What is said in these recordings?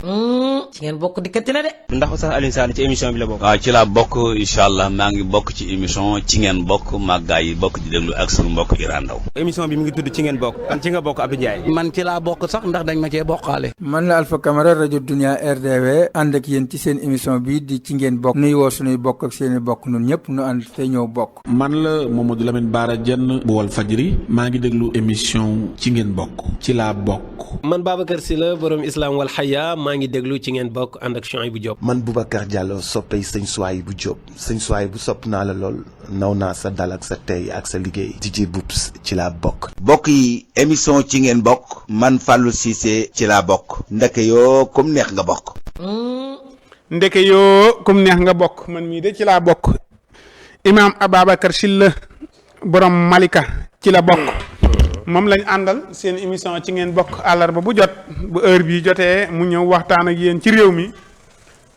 ci ngeen bokk dikkati na de. ndax Oustaz Alioune Sall ci émission bi la bokk. waaw ci laa bokk incha allah maa ngi bokk ci émission ci ngeen bokk màggaa yi bokk di déglu ak sunu mbokk Iran Ndaw. émission bi mi ngi tudd ci ngeen bokk. ci nga bokk Abdou Ndiaye. man ci laa bokk sax ndax dañ ma cee bokkaale. man la Alpha Camara rajo Dunia RDV ànd ak yéen ci seen émission bi di ci ngeen bokk. nuy woo sunuy bokk ak seeni bokk nun ñëpp nu ànd te ñëw bokk. man la Mamadou Lamine Bara Diène bu Walf Fadjri maa ngi déglu émission ci ngeen bokk ci laa bokk. man Babacar Sylla borom Islam wal Haya maa ngi déglu ci ngeen bokk ànd ak Chouaïbou Diop. man Boubacar Diallo soppay sëñ Souaïbou Diop sëñ Souaïbou sopp naa la lool naw naa sa dal ak sa tey ak sa liggéey DJ Boubs ci laa bokk. mbokk yi émission ci ngeen bokk man Fallou Cissé ci laa bokk ndeke yoo comme neex nga bokk. ndeke yoo comme neex nga bokk man mii de ci laa bokk. Imam Ababacar Sylla borom Malika ci la bokk. moom lañ àndal seen émission ci ngeen bokk àllarba bu jot bu heure bii jotee mu ñëw waxtaan ak yéen ci réew mi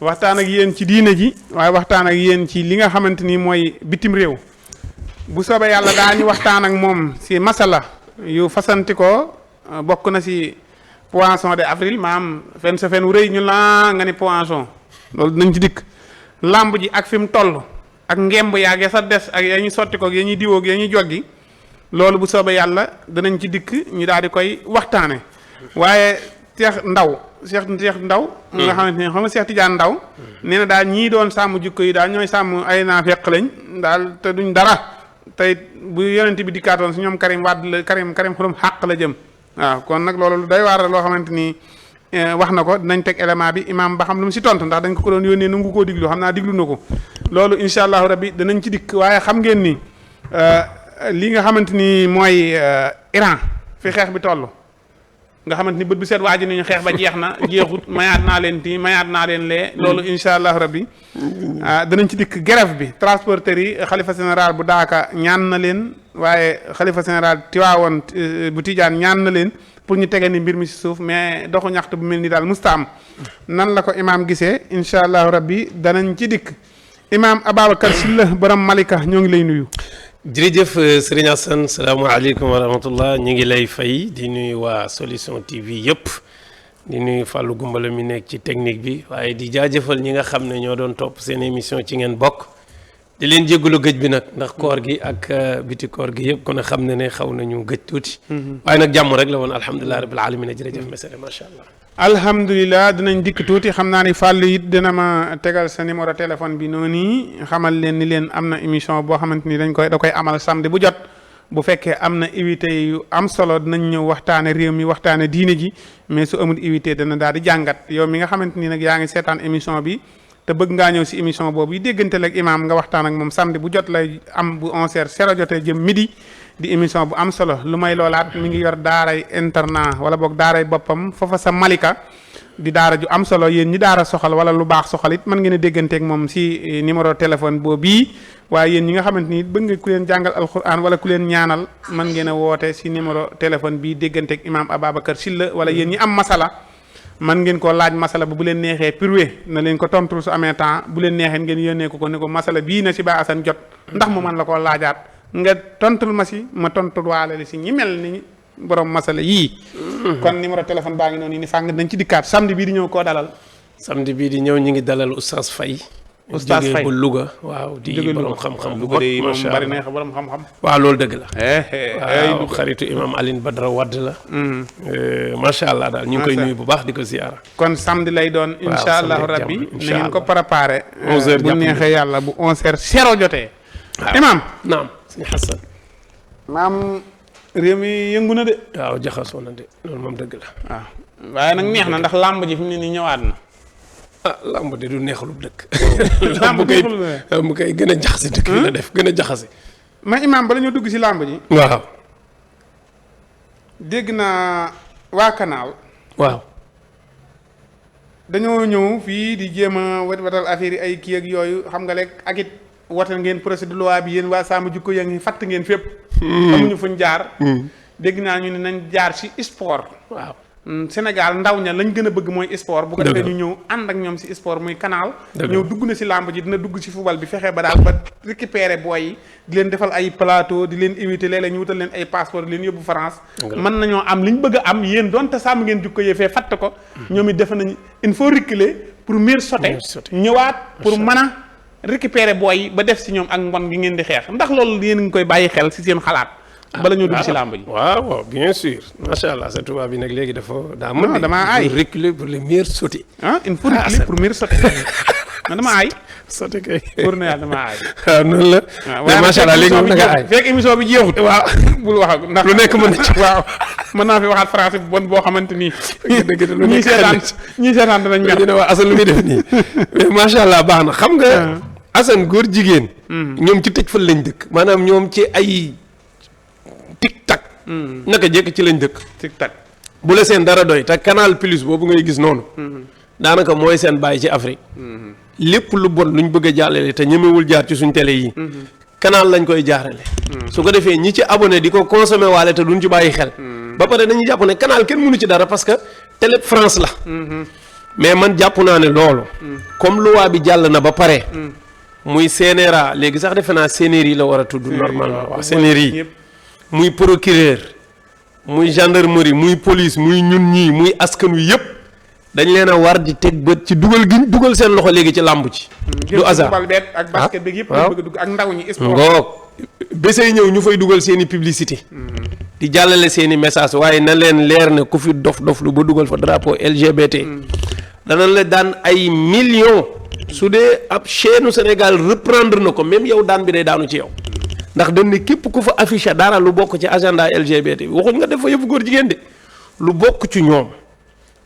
waxtaan ak yéen ci diine ji waaye waxtaan ak yéen ci li nga xamante ni mooy bitim réew bu soobee yàlla daañu waxtaan ak moom si masala yu fasanti ko bokk na si poisson de avril maam fen sa fen wu rëy ñu laa nga ni poisson loolu dinañ ci dikk làmb ji ak fi mu toll ak ngemb yaag ya sa des ak ya ñuy sotti ko ya ñuy diwoog ya ñuy joggi loolu bu soobee yàlla danañ ci dikk ñu daal di koy waxtaane waaye Cheikh Ndaw nga xamante ne xam nga Cheikh Tidiane Ndaw nee na daal ñii doon sàmm jikko yi daal ñooy sàmm ay naafeq lañ daal te duñ dara tey bu yonent bi dikkaatoon si ñoom Karim Wade la Karim xurum xàq la jëm waaw kon nag loolu day waar loo xamante ni wax na ko dinañ teg élément bi imaam ba xam lu mu si tontu ndax dañ ko doon yónnee nangu koo diglu xam naa diglu na ko loolu incha allahu rabbi danañ ci dikk waaye xam ngeen ni li nga xamante ni mooy Iran fi xeex bi toll nga xamante ni bët bu seet waa ji nañu xeex ba jeex na jeexut mayaat naa leen tii mayaat naa leen lee loolu incha allahu rabbi danañ ci dikk grève bi transporteurs yi xalifa général bu Daaka ñaan na leen waaye xalifa général Tiwaawoon bu Tijaan ñaan na leen pour ñu tege ni mbir mi si suuf mais doxu ñaxtu bu mel ni daal musta am nan la ko imaam gisee incha allahu rabbi danañ ci dikk imaam Ababacar Sylla borom Malika ñoo ngi lay nuyu. jërëjëf Serigne Assane salaamaaleykum wa rahmatullah ñu ngi lay fay di nuyu waa Solution TV yëpp di nuyu Fallou Gumbala mi nekk ci technique bi waaye di jaajëfal ñi nga xam ne ñoo doon topp seen émission ci ngeen bokk di leen jéggalu gëj bi nag ndax koor gi ak biti koor gi yëpp kon a xam ne xaw nañu gëj tuuti waaye nag jàmm rek la woon alhamdulilah rabbil alamin jërëjëf mesere macha allah. alhamdulilah dinañ dikk tuuti xam naa ni Fallou it dina ma tegal sa numéro téléphone bi noonu xamal leen ni leen am na émission boo xamante ni da koy amal samedi bu jot bu fekkee am na invité yu am solo dinañ ñëw waxtaane réew mi waxtaane diine ji mais su amul invité dana daal di jàngat yow mi nga xamante ni nag yaa ngi seetaan émission bi te bëgg ngaa ñëw si émission boobu yi déggante ak imaam nga waxtaan ak moom samedi bu jot lay am bu 11h jotee jëm midi di émission bu am solo lu may loolaat mi ngi yor daaray internat wala boog daaray boppam foofa sa Malika di daara ju am solo yéen ñi daara soxal wala lu baax soxal it mën ngeen a dégganteeg moom si numéro téléphone boobu bii waaye yéen ñi nga xamante ni bëgg nga ku leen jàngal alquran wala ku leen ñaanal mën ngeen a woote si numéro téléphone bii dégganteeg imaam Ababacar Sylla wala yéen ñi am masala man ngeen ko laaj masala ba bu leen neexee purwe na leen ko tontul su amee temps bu leen neexee ngeen yónnee ko ne ko masala bii na si Ba Assane jot ndax mu mën la koo laajaat nga tontul ma si ma tontul waale li si ñi mel ni borom masala yii. kon numéro téléphone baa ngi noonu ni fàng nañ ci dikkaat samedi bii di ñëw koo dalal. samedi bii di ñëw ñu ngi dalal Oustaz Faye. Oustaz Faye jógee bu Louga waaw di borom xam-xam bu mag moom bari na borom xam-xam. waaw loolu dëgg la. waaw xaritu imam Aline Badara Wadd la. macha allah daal ñu ngi koy nuyu bu baax di ko ziyaara. kon samedi lay doon. incha allahu rabbi na ngeen ko préparé. 11h bu neexee yàlla bu 11h jotee. waaw imam naam sëñ Xasan. maam réew mi yëngu na de. waaw jaxasoo na de loolu moom dëgg la. waaw waaye nag neex na ndax làmb ji fi mu ne nii ñëwaat na. làmb de du neexalub dëkk. làmb kay gën a jaxase dëkk bi la def gën a jaxase. ma imaam bala ñoo dugg si làmb ji. waaw. dégg naa waa Canal. waaw. dañoo ñëw fii di jéem a watal affaire yi ay kii ak yooyu xam nga rek ak it watal ngeen procédure de loi bi yéen waa Sàmm Jikko yaa ngi fatt ngeen fépp. amuñu fuñ jaar. dégg naa ñu ne nañ jaar si sport. waaw Sénégal ndaw ña lañ gën a bëgg mooy sport. bu ko defee ñu ñëw ànd ak ñoom si sport muy canal. ñëw dugg na si làmb ji dina dugg si football bi fexe ba daal ba récupérer booy yi di leen defal ay plateau di leen invité léeg-léeg ñu wutal leen ay passeport di leen yóbbu France. mën nañoo am li ñu bëgg a am yéen donte sàmm ngeen jukko yee fee fatt ko. ñoom it defe nañ il faut reculer pour mieux sauter ñëwaat pour mën a récupérer booy yi ba def si ñoom ak mbon gi ngeen di xeex ndax loolu yéen ngi koy bàyyi xel si seen xalaat. bala ñoo dugg si làmb ji. waaw bien sûr macha allah sa tubaab bi nag léegi daa mën. damaa aay reculer pour les mieux sauter. il faut reculer pour mieux sauter. man dama aay. sauter kay. pour ne yàlla dama aay. waaw noonu la. mais macha allah léegi moom da nga aay. fekk émission bi jeexut. waaw bul wax ak ndax lu nekk mën na ci. waaw mën naa fi waxaat français bu bon boo xamante ni. dëgg la lu nekk ñii seetaan danañ mer. dina wax Assane lu muy def nii. mais macha allah baax na xam nga. Assane góor jigéen. ñoom ci tëj fan lañ dëkk. maanaam ñoom ci ay tic tac. naka jekk ci lañ dëkk. tic tac bu la seen dara doy te Canal Plus boobu ngay gis noonu. daanaka mooy seen bàyyi ci Afrique. lépp lu bon luñ bëgg a jàllale te ñemewul jaar ci suñ télé yi. canal lañ koy jaarale. su ko defee ñi ci abonné di ko consommé waale te duñ ci bàyyi xel. ba pare dañuy jàpp ne canal kenn mënu ci dara parce que télé France la. mais man jàpp naa ne loolu. comme loi bi jàll na ba pare. muy CNRA léegi sax defe naa CNRI la war a tudd normalement waaw CNRI. muy procureur muy gendarmerie muy police muy ñun ñii muy askan wi yëpp dañ leen a war di teg bët ci dugal gi dugal seen loxo léegi ci làmb ci. du hasard football beet ak basket beeg yëpp ñu bëgg a dugg ak ndaw ñi sport. ngoog bésay ñëw ñu fay dugal seen i publicité. di jàllale seen i message waaye na leen leer ne ku fi dof lu ba dugal fa drapeau LGBT. danañ la daan ay millions. su dee ab chaîne Sénégal reprendre na ko même yow daan bi day daanu ci yow. ndax dañ ne képp ku fa affiché dara lu bokk ci agenda LGBT bi waxuñ nga def fa yëfu góor jigéen de lu bokk ci ñoom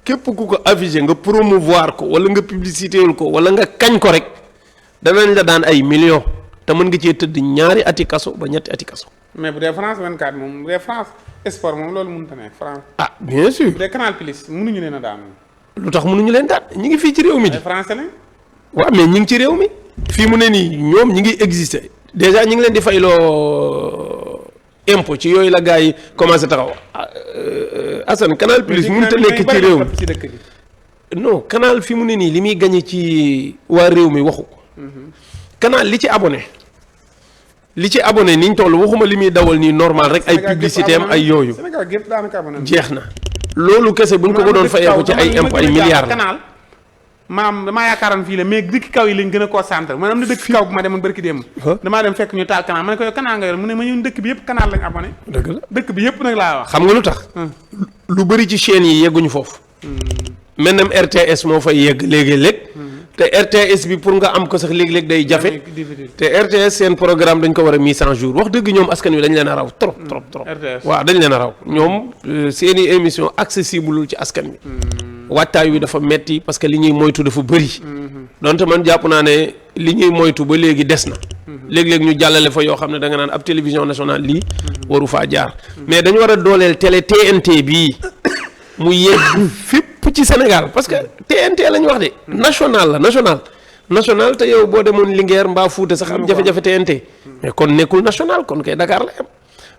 képp ku ko affiché nga promouvoir ko wala nga publicitéwul ko wala nga kañ ko rek danañ la daan ay millions te mën nga cee tëdd 2 ati kaso ba 3 ati kaso. mais bu dee France 24 moom bu dee France sport moom loolu mënut a nekk France. ah bien sûr bu dee Canal Plus mënuñu leen a daan. lu tax mënuñu leen daan ñi ngi fii ci réew mi di. français lañ. waaw mais ñi ngi ci réew mi fii mu ne nii ñoom ñi ngi exister. déjà ñu ngi leen di fayloo impôt ci yooyu la gars yi commencé taxaw Assane Canal Plus mënut a nekk ci réew mi non Canal fi mu ne nii li muy gagné ci waa réew mi waxu ko. Canal li ci abonné niñ toll waxuma li muy dawal nii normal rek ay publicité am ay yooyu. jeex na loolu kese buñ ko doon fayee ko ci ay impôt ay milliards la. maam damaa yaakaaroon fii la mais dëkk kaw yi lañ gën a concentré man am na dëkk kaw bu ma demoon barki démb damaa dem fekk ñu taal canal ma ne ko yow canal nga yor mu ne ma ñun dëkk bi yëpp canal lañ abonné. dëgg la dëkk bi yëpp nag laa wax. xam nga lu tax. lu bëri ci chaîne yi yegguñu foofu. maintenant RTS moo fay yegg léegi-léeg. te RTS bi pour nga am ko sax léegi-léeg day jafe. te RTS seen programme dañ ko war a mise en jour wax dëgg ñoom askan wi dañ leen a raw trop. waaw dañ leen a raw ñoom seeni émission accessible ci askan wi. waajtaay wi dafa metti parce que li ñuy moytu dafa bëri. donte man jàpp naa ne li ñuy moytu ba léegi des na. léeg-léeg ñu jàllale fa yoo xam ne da nga naan ab télévision nationale lii waru faa jaar. mais dañu war a dooleel télé TNT bii mu yegg fépp ci Sénégal parce que TNT la ñu wax de. national te yow boo demoon Linguère mbaa Fuuta sax am jafe-jafe TNT. mais kon nekkul national kon kay Dakar la am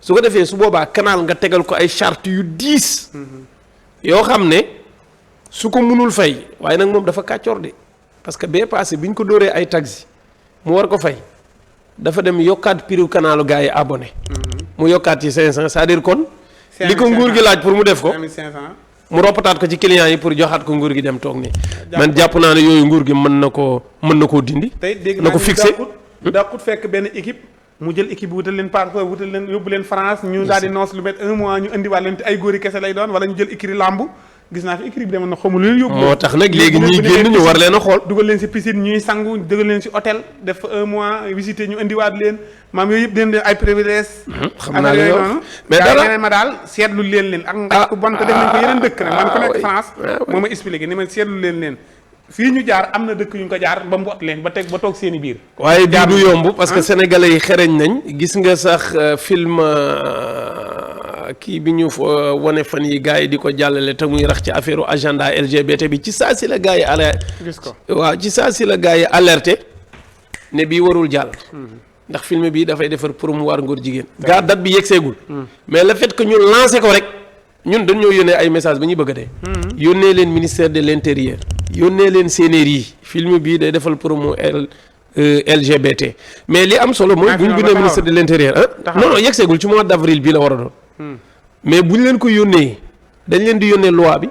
su ko defee su boobaa canal nga tegal ko ay charte yu diis. yoo xam ne. su ko mënul fay waaye nag moom dafa kàccoor de parce que bee passé bi ñu ko dóoree ay taxi mu war ko fay dafa dem yokkaat prix canalu gars yi abonné mu yokkaat ci 500 c'est-à-dire kon li ko nguur gi laaj pour mu def ko mu roppataat ko ci clients yi pour joxaat ko nguur gi dem toog nii man jàpp naa ne yooyu nguur gi mën na koo dindi na ko fixé dàqut fekk benn équipe mu jël équipe bi wutal leen passeport wutal leen yóbbu leen France ñu daal di noos lu met 1 mois ñu indiwaat leen te ay góori kese lay doon wala ñu jël écrit lamb gis naa fi équipe bi demoon na xamul lu leen yóbbu. moo tax nag léegi ñiy génn ñu war leen a xool. dugal leen si piscine ñuy sangu dugal leen si hôtel def fa 1 mois visiter ñu indiwaat leen maam yooyu yëpp dañ ay privilèges. xam naa li yow mais dara ma daal seetlu leen ak nga ko bon ko def nañ ko yeneen dëkk nag man ko nekk France moo ma expliqué ni ma seetlu leen fii ñu jaar am na dëkk yu ñu ko jaar ba mbot leen ba toog seen i biir. waaye bii du yomb parce que sénégalais yi xereñ nañ gis nga sax film kii bi ñu wane fan yi gars yi di ko jàllale te muy rax ci affaire agenda LGBT bi ci saa si la gars yi gis ko waaw ci saa si la gars yi alerté ne bii warul jàll. ndax film bi dafay defar promouvoir ngóor jigéen. gaa date bi yegg seegul. mais le fait que ñu lancé ko rek ñun dañoo yónnee ay message ba ñuy bëgg a dee. yónnee leen ministère de l'intérieur. yónnee leen CNRI film bii day defal promo LGBT mais li am solo mooy. bu ñu bindee ministère de l'intérieur non non yegseegul ci mois d'avril bii la war a doon. mais bu ñu leen ko yónnee dañ leen di yónnee loi bi.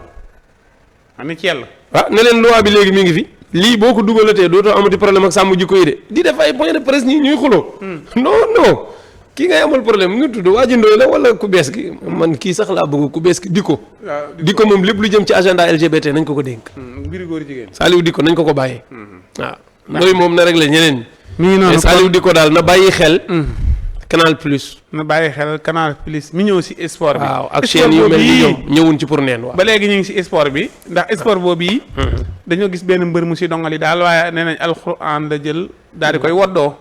am ci yàlla. ne leen loi bi léegi mi ngi fi. lii boo ko dugalatee dootoo amati problème ak sàmm jikko yi de di def ay point de presse ñuy xuloo. non. kii ngay amal problème mu ngi tudd waa ji Ndoye la wala ku bees gi man kii sax laa bëgg ku bees gi Dicko. Dicko moom lépp lu jëm ci agenda LGBT nañ ko dénk. mbiri góor jigéen. Saliou Dicko nañ ko bàyyee. waaw Ndoye moom na réglé ñeneen. mi ngi noonu mais Saliou Dicko daal na bàyyi xel. Canal Plus. na bàyyi xel Canal Plus mi ñëw si sport bi. waaw ak chaîne yu mel ni ñoom ñëwuñ ci pour neen waaw. ba léegi ñu ngi si sport bi ndax sport boobu yi. dañoo gis benn mbër mu si dongali daal waaye nee nañ alxuraan la jël daal di koy woddoo.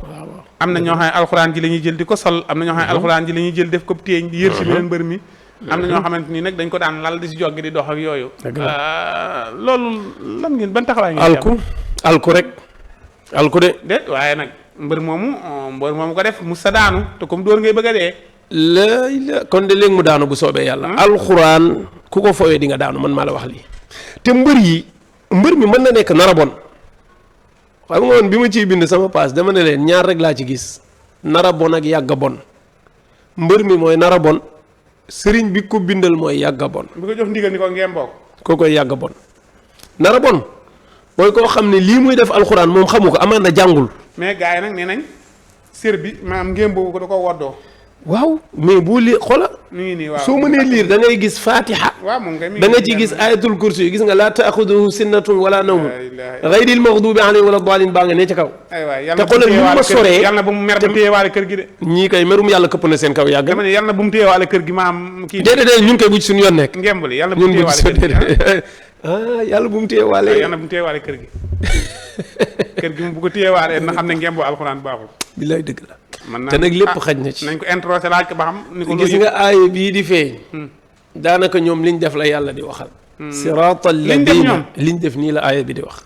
am na ñoo xam ne alxuraan ji la ñuy jël di ko sol am na ñoo xam ne alxuraan ji la ñuy jël def ko téeñ di yër si beneen mbër mi. am na ñoo xamante ni nag dañ ko daan lal di si joggi di dox ak yooyu. loolu lan ngeen ban taxawaay ngeen alku rek alku de. déet waaye nag mbër moomu ko def mu sa daanu te comme dóor ngay bëgg a dee. la kon de léegi mu daanu bu soobee yàlla. alxuraan ku ko fowee di nga daanu man maa la wax lii. te mbër mi mën na nekk nara bon. xam nga woon bi ma ciy bind sama paas dama ne leen ñaar rek laa ci gis nara bon ak yàgga bon mbër mi mooy nara bon sëriñ bi ko bindal mooy yàgga bon. bu ko jox ndigal ni ko ngeen bokk. koo koy yàgga bon nara bon mooy koo xam ne lii muy def alxuraan moom xamu ko amaan na jàngul. mais gars yi nag nee nañ sër bi maanaam ngeen boobu ko da ko woddoo. waaw mais boo lii xoola soo mënee liir da ngay gis fatiha da nga ci gis ayatul kursi yi gis nga laa taaxuduhu sinnatun wala nawmun gayril maxdubi alayhim wala daalin baa nga ne ci kaw te xoolal ni ma soree yàlla na bu mu mer ba téyewaale kër gi de ñii kay merum yàlla këpp na seen kaw yàgg dama ne yàlla na bu mu téyewaale kër gi maam kii déedéet ñun koy bu ci suñu yoon nekk ngembali yàlla bu mu téyewaale kër gi yàlla bu mu téyewaale yàlla bu mu téyewaale kër gi kër gi mu bu ko téyewaale na xam ne ngembo alxuraan baaxul billaay dëgg la te nag lépp xaj na ci nañ ko introsé laaj ko ba xam ni ko gis nga aaya bii di feeñ daanaka ñoom liñ def la yàlla di waxal siraatal ladina liñ def nii la aaya bi di wax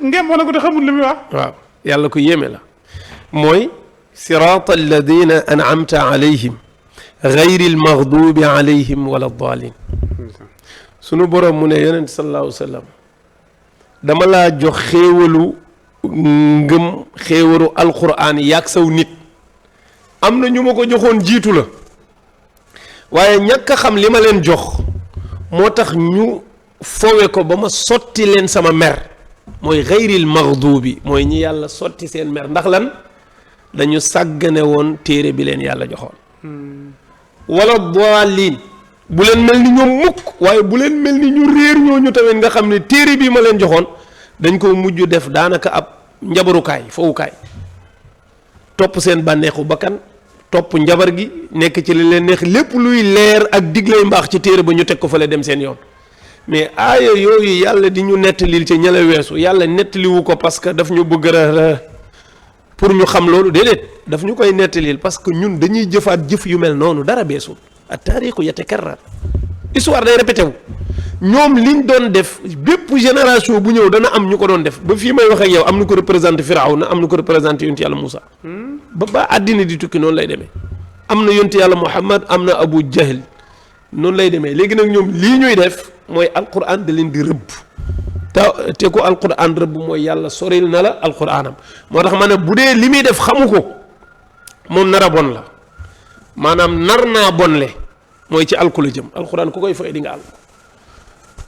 ngem wana ko te xamul li muy wax waaw yàlla ko yéeme la mooy siraatal ladina an'amta alayhim gayril maxdubi alayhim wala daalin sunu borom mu ne yonent sallallahu alayhi wa sallam dama laa jox xéewalu ngëm xéewalu alquran yàgg saw nit am na ñu ma ko joxoon jiitu la waaye ñàkk a xam li ma leen jox moo tax ñu fowe ko ba ma sotti leen sama mer mooy xayril maxdubi mooy ñi yàlla sotti seen mer ndax lan dañu sàggane woon téere bi leen yàlla joxoon wala daalin bu leen mel ni ñoom mukk waaye bu leen mel ni ñu réer ñooñu tamit nga xam ne téere bi ma leen joxoon dañ ko mujj def daanaka ab njabarukaay fowukaay topp seen bànneexu bakkan topp njabar gi nekk ci li leen neex lépp luy leer ak diglay mbaax ci téere ba ñu teg ko fale dem seen yoon mais aaya yooyu yàlla di ñu nettalil ci ñale weesu yàlla nettaliwu ko parce que daf ñu bëgg a pour ñu xam loolu déedéet daf ñu koy nettalil parce que ñun dañuy jëfaat jëf yu mel noonu dara beesul at taarixu yatakarrar histoire day répété wu ñoom liñ doon def bépp génération bu ñëw dana am ñu ko doon def ba fii may wax ak yow am na ko représenté Firawna am na ko représenté yonent yàlla Moussa ba àddina di tukki noonu lay demee am na yonent yàlla Muhammad am na Abu Jahl noonu lay demee léegi nag ñoom lii ñuy def mooy alquran da leen di rëbb te ko alquran rëbb mooy yàlla soril na la alquranam moo tax ma ne bu dee li muy def xamu ko moom nar a bon la maanaam nar naa bonle mooy ci alku la jëm alquran ku koy fay di nga àll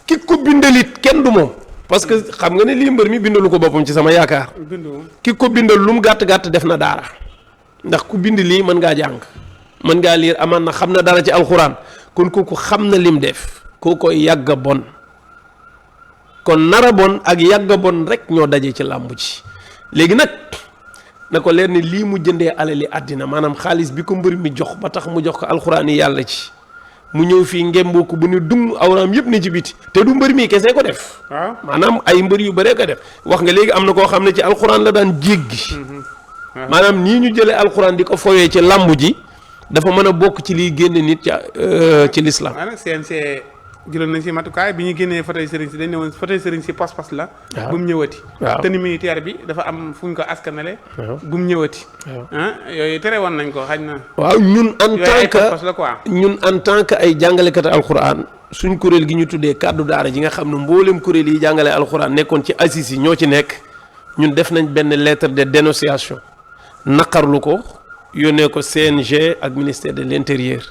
ki ko bindalit kenn du moom parce que xam nga ne lii mbër mi bindalu ko boppam ci sama yaakaar ki ko bindal lu mu gàtt-gàtt def na daara ndax ku bind lii mën ngaa jàng mën ngaa liir amaan na xam na dara ci alxuraan kon kooku xam na lim def koo koy yàgga bon kon nara bon ak yàgga bon rek ñoo daje ci làmb ci léegi nag na ko leer ni lii mu jëndee alali àddina maanaam xaalis bi ko mbër mi jox ba tax mu jox ko alxuraan yi yàlla ci mu ñëw fii ngemboo ko bu ne dung awraam yëpp ne ci biti te du mbër mi kese ko def maanaam ay mbër yu bëree ko def wax nga léegi am na koo xam ne ci alxuraan la daan jéggi maanaam nii ñu jëlee alxuraan di ko foyee ci làmb ji dafa mën a bokk ci liy génn nit ci l'islam nag CNC jëloon nañ si matukaay bi ñu génnee fauteuil sëriñ si dañ ne woon fauteuil sëriñ si pas-pas la. waaw bu mu ñëwati. waaw tenue militaire bi dafa am fu ñu ko askanale. bu mu ñëwati. Yooyu tere woon nañ ko xaj na. waaw ñun en tant que pas-pas la quoi. ñun en tant que ay jàngalekat alxuraan suñ kuréel gi ñu tuddee kàddu daara ji nga xam ne mboolem kuréel yi jàngale alxuraan nekkoon ci ACIS yi ñoo ci nekk ñun def nañ benn lettre de dénonciation naqarlu ko yónnee ko CNG ak ministère de l'intérieur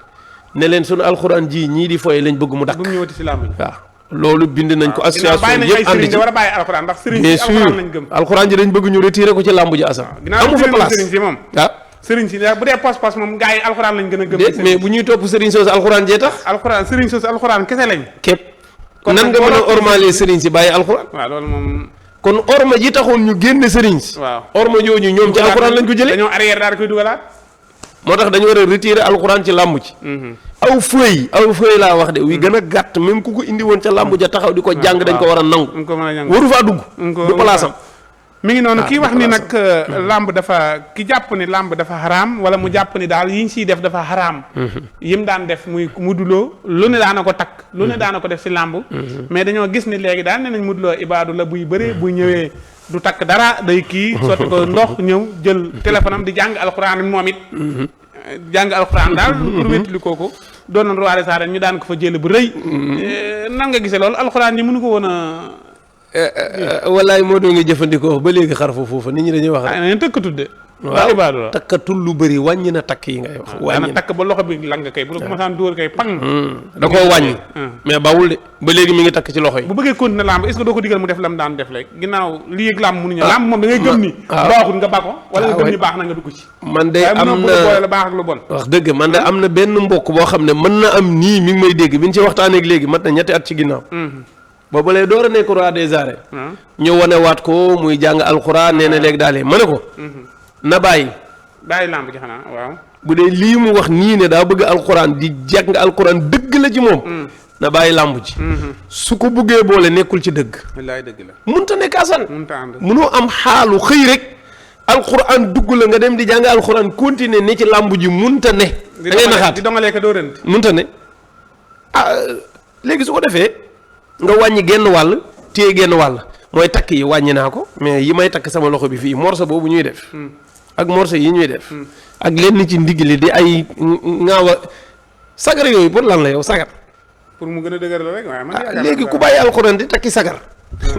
ne leen sunu alxuraan ji ñii di foye lañ bëgg mu dakk. bu mu ñëwati si làmb ji. waaw loolu bind nañ ko association yëpp yëpp ànd ci war a bàyyi alxuraan ndax sëriñ bien si alxuraan sûr lañ gëm. alxuraan ji dañ bëgg ñu retiré ko ci làmb ji asam amu fa place sëriñ si moom. waaw sëriñ si bu dee pas-pas moom gars yi alxuraan lañ gën a gëm. mais bu ñuy topp sëriñ soosu alxuraan jee tax. alxuraan sëriñ soosu alxuraan kese lañ. képp nan nga mën a ormalee sëriñ si bàyyi alxuraan. waaw loolu moom. kon orma ji taxoon ñu génne sëriñ si. waaw orma jooju ñoom ci alxuraan lañ ko jëlee. dañoo arrière daal di koy dugalaat. moo tax dañu war a retirer alxuraan ci làmb ci. aw feuille laa wax de wi gën a gàtt même ku ko indi woon ca làmb ja taxaw di ko jàng dañ ko war a nangu. waru faa dugg. du palaasam. mi ngi noonu kii wax ni nag làmb dafa ki jàpp ni làmb dafa xaraam wala mu jàpp ni daal yi ñu siy def dafa xaraam. yim daan def muy muduloo lu ne daana ko takk lu ne daana ko def si làmb. mais dañoo gis ni léegi daal ne nañ muduloo ibaadu la buy bëree buy ñëwee du takk dara day kii sotti ko ndox ñëw jël téléphone am di jàng alxuraan moom it. jàng alxuraan daal pour wétali kooku doon na roi des arènes ñu daan ko fa jël bu rëy. nan nga gisee loolu alxuraan yi mënu ko woon a. wallaay moo doon nga jëfandikoo ba léegi xar foofu nit ñi dañuy wax rek. nañ tëkk tudde. waaw ibaadu la takkatul lu bëri wàññi na takk yi ngay wax. wàññi na takk ba loxo bi lang kay bu la ko masaan dóor kay pang. da koo wàññi. mais bawul de ba léegi mi ngi takk ci loxo yi. bu bëggee continuer lamb est-ce que doo ko digal mu def lam daan def léegi ginnaaw lii ak lamb mënuñu. lamb moom da ngay gëm ni. baaxul nga ba ko wala nga gëm ni baax na nga dugg ci. man de am na boole la baax ak lu bon. wax dëgg man de am na benn mbokk boo xam ne mën na am nii mi ngi may dégg bi ñu ci waxtaanee léegi mat na ñetti at ci ginnaaw. boobu lay door a nekk roi des arènes. ñu wane waat ko muy jàng alxuraan nee na léegi daal ma ne ko. na bàyyi. bàyyi lamb ji xanaa waaw. bu dee lii mu wax nii ne daa bëgg alxuraan di jàng alxuraan dëgg la ci moom. na bàyyi lamb ji. su ko bëggee boole nekkul ci dëgg. wallaay dëgg la. munta nekk asan. munta ànd. munoo am xaalu xëy rek. alxuraan dugg la nga dem di jàng alxuraan continuer ne ci lamb ji munta ne. da ngay naxaat di dongalee ko doo rënd. munta ne léegi su ko defee nga wàññi genn wàll téye genn wàll mooy takk yi wàññi naa ko mais yi may takk sama loxo bi fii morso boobu ñuy def. ak morso yi ñuy def. ak lenn ci ndigg li di ay ngaawa sagar yooyu pour lan la yow sagar. pour mu gën a dëgër la rek waaye man. léegi ku bàyyi alxuraan di takki sagar.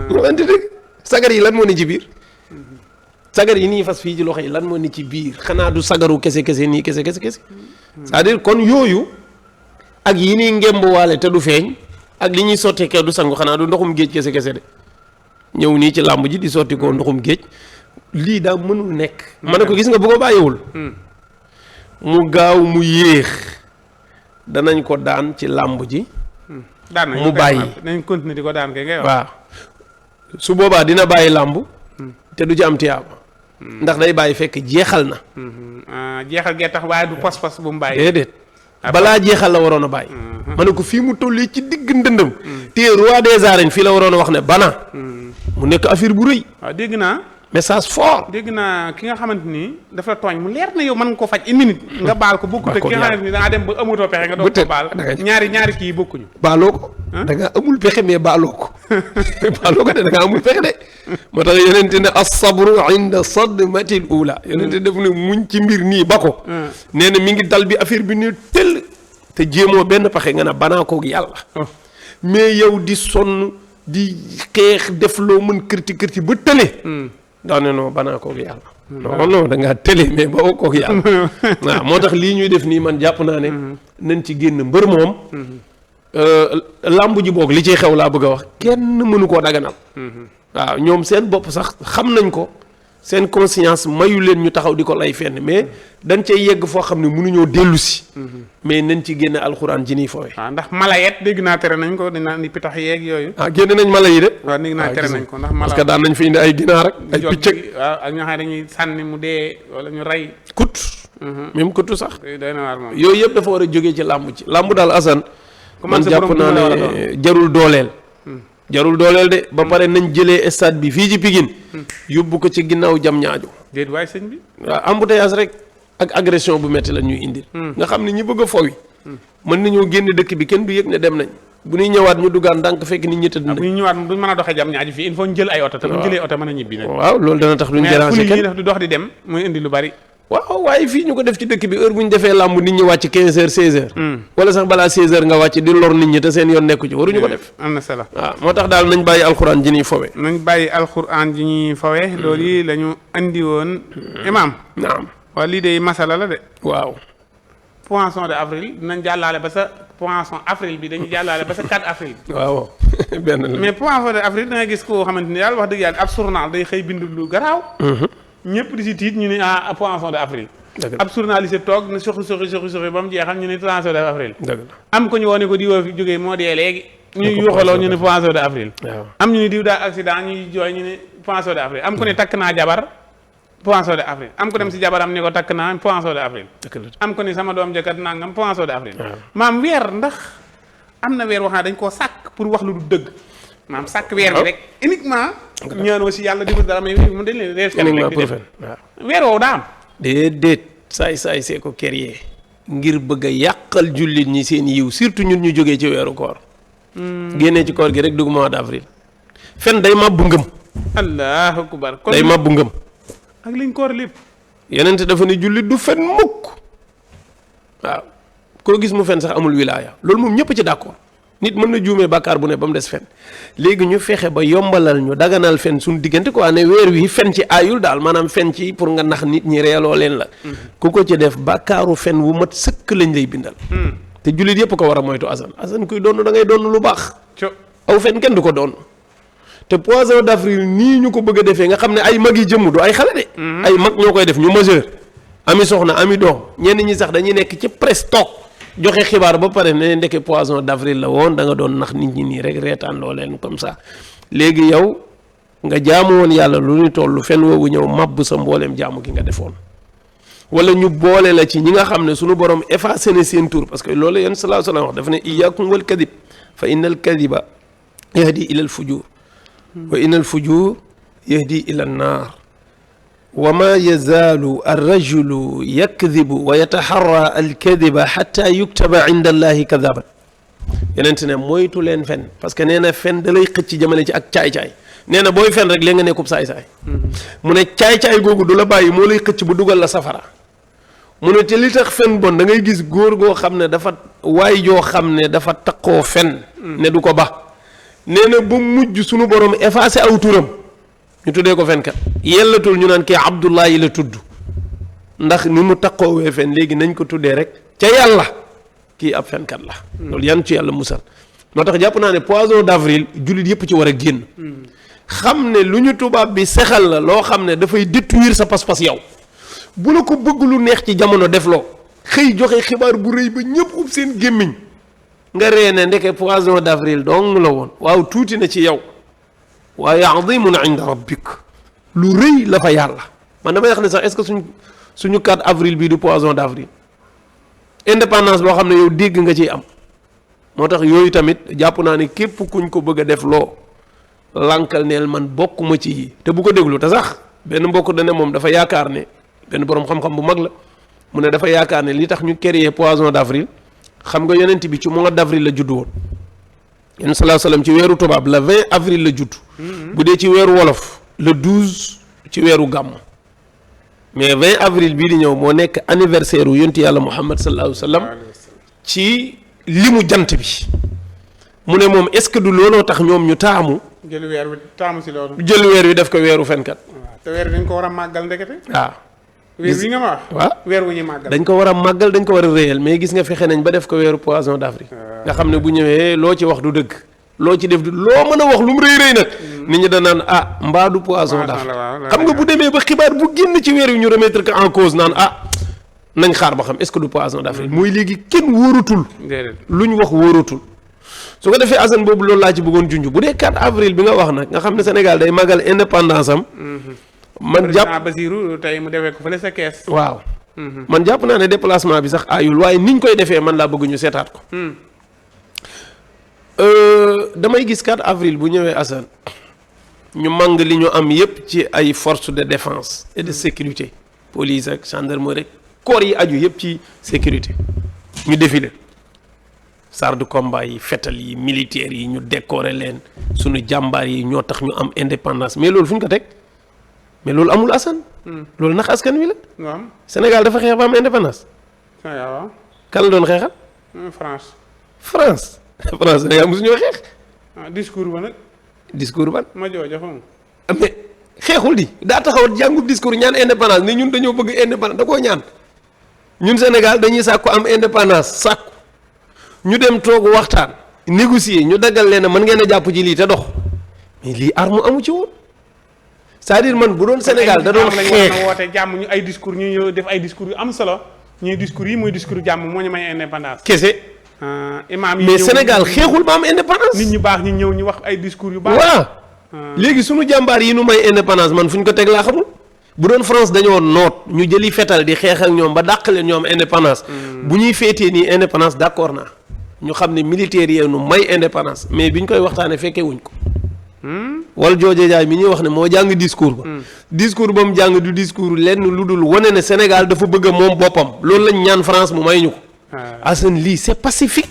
wante dëgg sagar yi lan moo ni ci biir. sagar yi nii fas fii ci loxo yi lan moo ni ci biir xanaa du sagaru kese nii kese. c'est-à-dire kon yooyu ak yi nii ngemb waale te du feeñ ak li ñuy sottee kee du sangu xanaa du ndoxum géej kese de ñëw nii ci làmb ji di sotti ko ndoxum géej. lii daa mënul nekk. ma ne ko gis nga bu ko bàyyiwul. mu gaaw mu yéex danañ ko daan ci làmb ji. daan nañ mu bàyyi nañ continuer di ko daan kay ngay wax. waaw su boobaa dina bàyyi làmb. te du ci am tiyaaba. ndax day bàyyi fekk jeexal na. jeexal gee tax waaye du pas-pas bu mu bàyyi. déedéet balaa jeexal la waroon a bàyyi. ma ne ko fii mu tollee ci digg ndëndëm. te roi des arènes fii la waroon a wax ne bana. mu nekk affaire bu rëy. waaw dégg naa. message fort. dégg naa ki nga xamante ni dafa tooñ mu leer na yow mën nga ko faj une minute. nga baal ko bokkut ak ki nga xamante ni da ngaa dem ba amatoo pexe nga doog ko baal. ñaari kii bokkuñu. baaloo ko. da ngaa amul pexe mais baaloo ko. baaloo ko de da ngaa amul pexe de. moo tax yonente ne as-sabru inda sadmatil ula yonente def ne muñ ci mbir nii ba ko. nee na mi ngi dal bi affaire bi ne tëll. te jéemoo benn pexe nga ne banaa koog yàlla. mais yow di sonn di xeex def loo mën kërti ba tële. daane non banaa koog yàlla. non da ngaa tële mais ba koog yàlla. waaw moo tax lii ñuy def nii man jàpp naa ne. nañ ci génn mbër moom. làmb ji boog li ciy xew laa bëgg a wax kenn mënu koo daganal. waaw ñoom seen bopp sax xam nañ ko seen conscience mayu leen ñu taxaw di ko lay fenn mais dañ cay yegg foo xam ne mënuñoo dellu si. mais nañ ci génne alxuraan ji nii fooy. waaw ndax mala yet dégg naa tere nañ ko dinaa ni pitax yeeg yooyu. génne nañ mala yi de. waaw dégg naa tere nañ ko ndax mala parce que daan nañ fi indi ay ginaar ak ay picc. waaw ak ñoo xam ne dañuy sànni mu dee wala ñu rey. kut. même kutu sax. doy na waar moom. yooyu yëpp dafa war a jógee ci làmb ci làmb daal Assane. man jàpp naa ne jarul dooleel. jarul dooleel de ba pare nañ jëlee stade bi fii ci Pikine. yóbbu ko ci ginnaaw jam ñaajo. déet waay sëñ bi. waaw embouteillage rek ak agression bu métti la ñuy indil. nga xam ne ñi bëgg a fowi. mën nañoo génn dëkk bi kenn du yëg ne dem nañ. bu ñuy ñëwaat ñu duggaan ndànk fekk nit ñi tëdd bu ñu ñëwaat duñ mën a doxee jam ñaaji fii il faut ñu jël ay oto te bu ñu jëlee oto mën a ñibbi nag waaw loolu dana tax duñ déranger mais fu kenn ñuy def di dox di dem muy indi lu bari waaw waaye fii ñu ko def ci dëkk bi heure bu ñu defee làmb nit ñi wàcc 15 heures 16 heures wala sax balaa 16 heures nga wàcc di lor nit ñi te seen yoon nekku ci waruñu ko def am na solo waaw moo tax daal nañ bàyyi alxuraan ji ñuy fowe nañ bàyyi alxuraan ji ñuy fawe loolu yi la ñu andi woon imam naam waaw lii de masala la de waaw poisson de avril dinañ jàllaale ba sa poisson avril bi dañuy jàllaale ba sa 4 avril waaw benn la mais poisson de avril da nga gis koo xamante ni daal wax dëgg yàlla ab journal day xëy bind lu garaaw ñëpp di si tiit ñu ne poisson de avril ab journaliste toog na soxi ba mu jeexal ñu ne poisson de avril am ko ñu woone ko diwoo fi jógee moo dee léegi ñuy yuuxaloo ñu ne poisson de avril am ñu ne diw daal accident ñuy jooy ñu ne poisson de avril am ko ne takk naa jabar poisson de avril am ko dem si jabaram ni ko takk naa poisson de avril am ko ni sama doom jëkkat nangam poisson de avril maam weer ndax am na weer waxaa dañ koo sàkk pour wax lu du dëgg maam sàkk weer bi rek uniquement ñaanoo si yàlla deful dara mais mu dañ leen rees uniquement pour fen waaw weer woowu daa am déedéet saay see ko créé ngir bëgg a yàqal jullit ñi seen yiw surtout ñun ñu jógee ci weeru koor génnee ci koor gi rek dugg mois d'avril fen day màbbu ngëm allahu akbar kon day màbbu ngëm ak liñ koor lépp yenente dafa ne jullit du fen mukk waaw koo gis mu fen sax amul wilaaya loolu moom ñëpp ci d'accord nit mën na juumee bàkkaar bu ne ba mu des fen léegi ñu fexe ba yombalal ñu daganal fen suñu diggante quoi ne weer wi fen ci aayul daal maanaam fen ci pour nga nax nit ñi reeloo leen la ku ko ci def bàkkaaru fen wu mat sëkk lañ lay bindal te jullit yëpp ko war a moytu asan kuy doon da ngay doon lu baax aw fen kenn du ko doon te poisson d'avril nii ñu ko bëgg a defee nga xam ne ay mag yi jëmm du ay xale de ay mag ñoo koy def ñu majeur ami soxna ami doom ñenn ñi sax dañuy nekk ci presse toog joxe xibaar ba pare ne ndeke poisson d'avril la woon da nga doon nax nit ñi nii rek reetaan loo leen comme ça léegi yow nga jaamu woon yàlla lu ñu toll fen woowu ñëw màbb sa mbooleem jaamu gi nga defoon wala ñu boole la ci ñi nga xam ne suñu borom effacé na seen tur parce que loolu yéen sallallahu alayhi wa sallam wax dafa ne iyyakum wal kadib fa inna al kadiba yahdi ila al fujur wa inna al fujur yahdi ila an naar wa ma yazaalu arrajulu yakdibu wa yataharra alkadiba xata yuktaba inda allahi kadaban yenente ne moytu leen fen parce que nee na fen da lay xëcc jëmale ci ak caay-caay nee na booy fen rek léegi nga nekkub saay-saay mu ne caay-caay googu du la bàyyi moo lay xëcc bu dugal la safara mu ne te li tax fen bon da ngay gis góor goo xam ne dafa waay joo xam ne dafa taqoo fen ne du ko ba nee na ba mujj sunu borom effacé aw turam ñu tuddee ko fenkat yellatul ñu naan kii Abdullahi la tudd ndax ni mu taqoowee fen léegi nañ ko tuddee rek ca yàlla kii ab fenkat la loolu yan ci yàlla musal moo tax jàpp naa ne poisson d'avril jullit yëpp ci war a génn xam ne lu ñu tubaab bi sexal la loo xam ne dafay détruire sa pas-pas yow bu la ko bëgg lu neex ci jamono def loo xëy joxe xibaar bu rëy ba ñëpp ub seen gémmiñ nga ree ne ndeke poisson d'avril dong la woon waaw tuuti na ci yow waaye azimun inda rabbik lu rëy la fa yàlla man damay wax ne sax est-ce que suñu 4 avril bii du poisson d'avril indépendance boo xam ne yow dégg nga ciy am moo tax yooyu tamit jàpp naa ne képp kuñ ko bëgg a def loo lànkal neel man bokkuma ci yi te bu ko déglu te sax benn mbokk dane moom dafa yaakaar ne benn boroom xam-xam bu mag la mu ne dafa yaakaar ne li tax ñu créer poisson d'avril xam nga yonent bi ci mois d'avril la judd woon yéen sallallahu alayhi wasallam ci weeru tubaab le 20 avril la judd bu dee ci weeru wolof le 12 ci weeru gàmm mais 20 avril bii di ñëw moo nekk anniversaire wu yonent yàlla Muhammad sallallahu alayhi wasallam ci limu jant bi mu ne moom est-ce que du looloo tax ñoom ñu taamu jël weer wi taamu si loolu jël weer wi def ko weeru fenkat te weer dañ ko war a màggal ndekete waaw weer wi nga ma wax waaw weer wu ñuy màggal dañ ko war a màggal dañ ko war a réyal mais gis nga fexe nañ ba def ko weeru poisson d'avril nga xam ne bu ñëwee loo ci wax du dëgg loo ci def du loo mën a wax lu mu rëy rëy nag nit ñi da naan mbaa du poisson d'avril xam nga bu demee ba xibaar bu génn ci weer wi ñu remettre ko en cause naan nañ xaar ba xam est-ce que du poisson d'avril mooy léegi kenn wóoratul lu ñu wax wóoratul su ko defee asan boobu loolu laa ci bëggoon junj bu dee 4 avril bi nga wax nag nga xam ne Sénégal day màggal indépendance am man jàpp Basirou tey mu defee ko fële sa kees waaw man jàpp naa ne déplacement bi sax ayul waaye niñ koy defee man laa bëgg ñu seetaat ko damay gis 4 avril bu ñëwee Assane ñu màng li ñu am yépp ci ay forces de défense et de sécurité police ak gendarmerie corps yi aju yépp ci sécurité ñu défilé chars de combat yi fetal yi militaires yi ñu décorer leen suñu jàmbaar yi ñoo tax ñu am indépendance mais loolu fu ñu ko teg mais loolu amul Assane. loolu nax askan wi la. waaw Sénégal dafa xeex ba am indépendance. waaw. kan la doon xeexal. France. France Sénégal mosu ñoo xeex. Discours ba nag. discours ban. ma jooja xam mais xeexul di daa taxaw jàngub discours ñaan indépendance ne ñun dañoo bëgg indépendance da koo ñaan ñun Sénégal dañuy sàkku am indépendance sàkku ñu dem toog waxtaan négocier ñu daggal leen mën ngeen a jàpp ci lii te dox mais lii arme amu ci woon c'est-à-dire man bu doon Sénégal da doon xeex lañ woote jàmm ñu ay discours ñu ñëw def ay discours yu am solo ñuy discours yi mooy discours jàmm moo ñu may indépendance. kese. imaam yi mais Sénégal xeexul ba am indépendance. nit ñu baax ñi ñëw ñu wax ay discours yu baax. waaw léegi sunu jàmbaar yi nu may indépendance man fu ñu ko teg laa xamul bu doon France dañoo noot ñu jëli fetal di xeex ak ñoom ba dàq leen ñoom indépendance. bu ñuy féetee nii indépendance d'accord naa ñu xam ne militaires yi nu may indépendance mais bi ñu koy waxtaanee fekkee wuñ ko. wal jooje jaay mi ñuy wax ne moo jàng discours ba. discours ba mu jàng du discours lenn lu dul wane ne Sénégal dafa bëgg a moom boppam loolu lañ ñaan France mu may ñu ko. Assane lii c'est pacifique.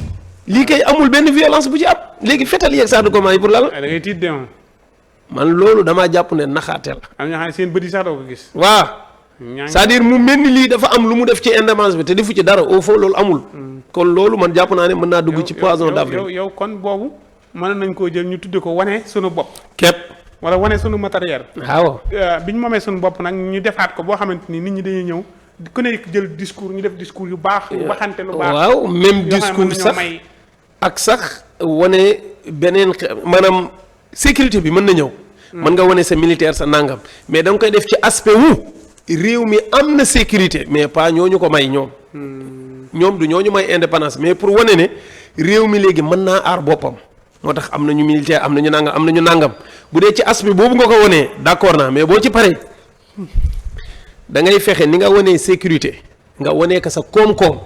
lii kay amul benn violence bu ci am léegi fetal yeeg chars de combat yi pour lan la. da ngay tiit de man loolu damaa jàpp ne naxaate la. am na ñoo xam ne seen bët yi sax doo ko gis. waaw c'est-à-dire mu mel ni lii dafa am lu mu def ci indépendance bi te defu ci dara au fond loolu amul. kon loolu man jàpp naa ne mën naa dugg ci poisson d'avril. yow kon boobu mën nañ koo jël ñu tudde ko wane sunu bopp. képp. wala wane sunu matériel. waaw. bi ñu moomee sunu bopp nag ñu defaat ko boo xamante ni nit ñi dañuy ñëw ku ne jël discours ñu def discours yu baax. waxante lu baax waaw même discours sax ak sax wane beneen maanaam sécurité bi mën na ñëw. mën nga wane sa militaire sa nangam mais da nga koy def ci aspect wu réew mi am na sécurité mais pas ñooñu ko may ñoom. ñoom du ñooñu may indépendance mais pour wane ne réew mi léegi mën naa aar boppam moo tax am nañu militaire am nañu nangam am nañu nangam bu dee ci aspect boobu nga ko wanee d'accord naa mais boo ci paree da ngay fexe ni nga wanee sécurité nga wanee ko sa koom-koom.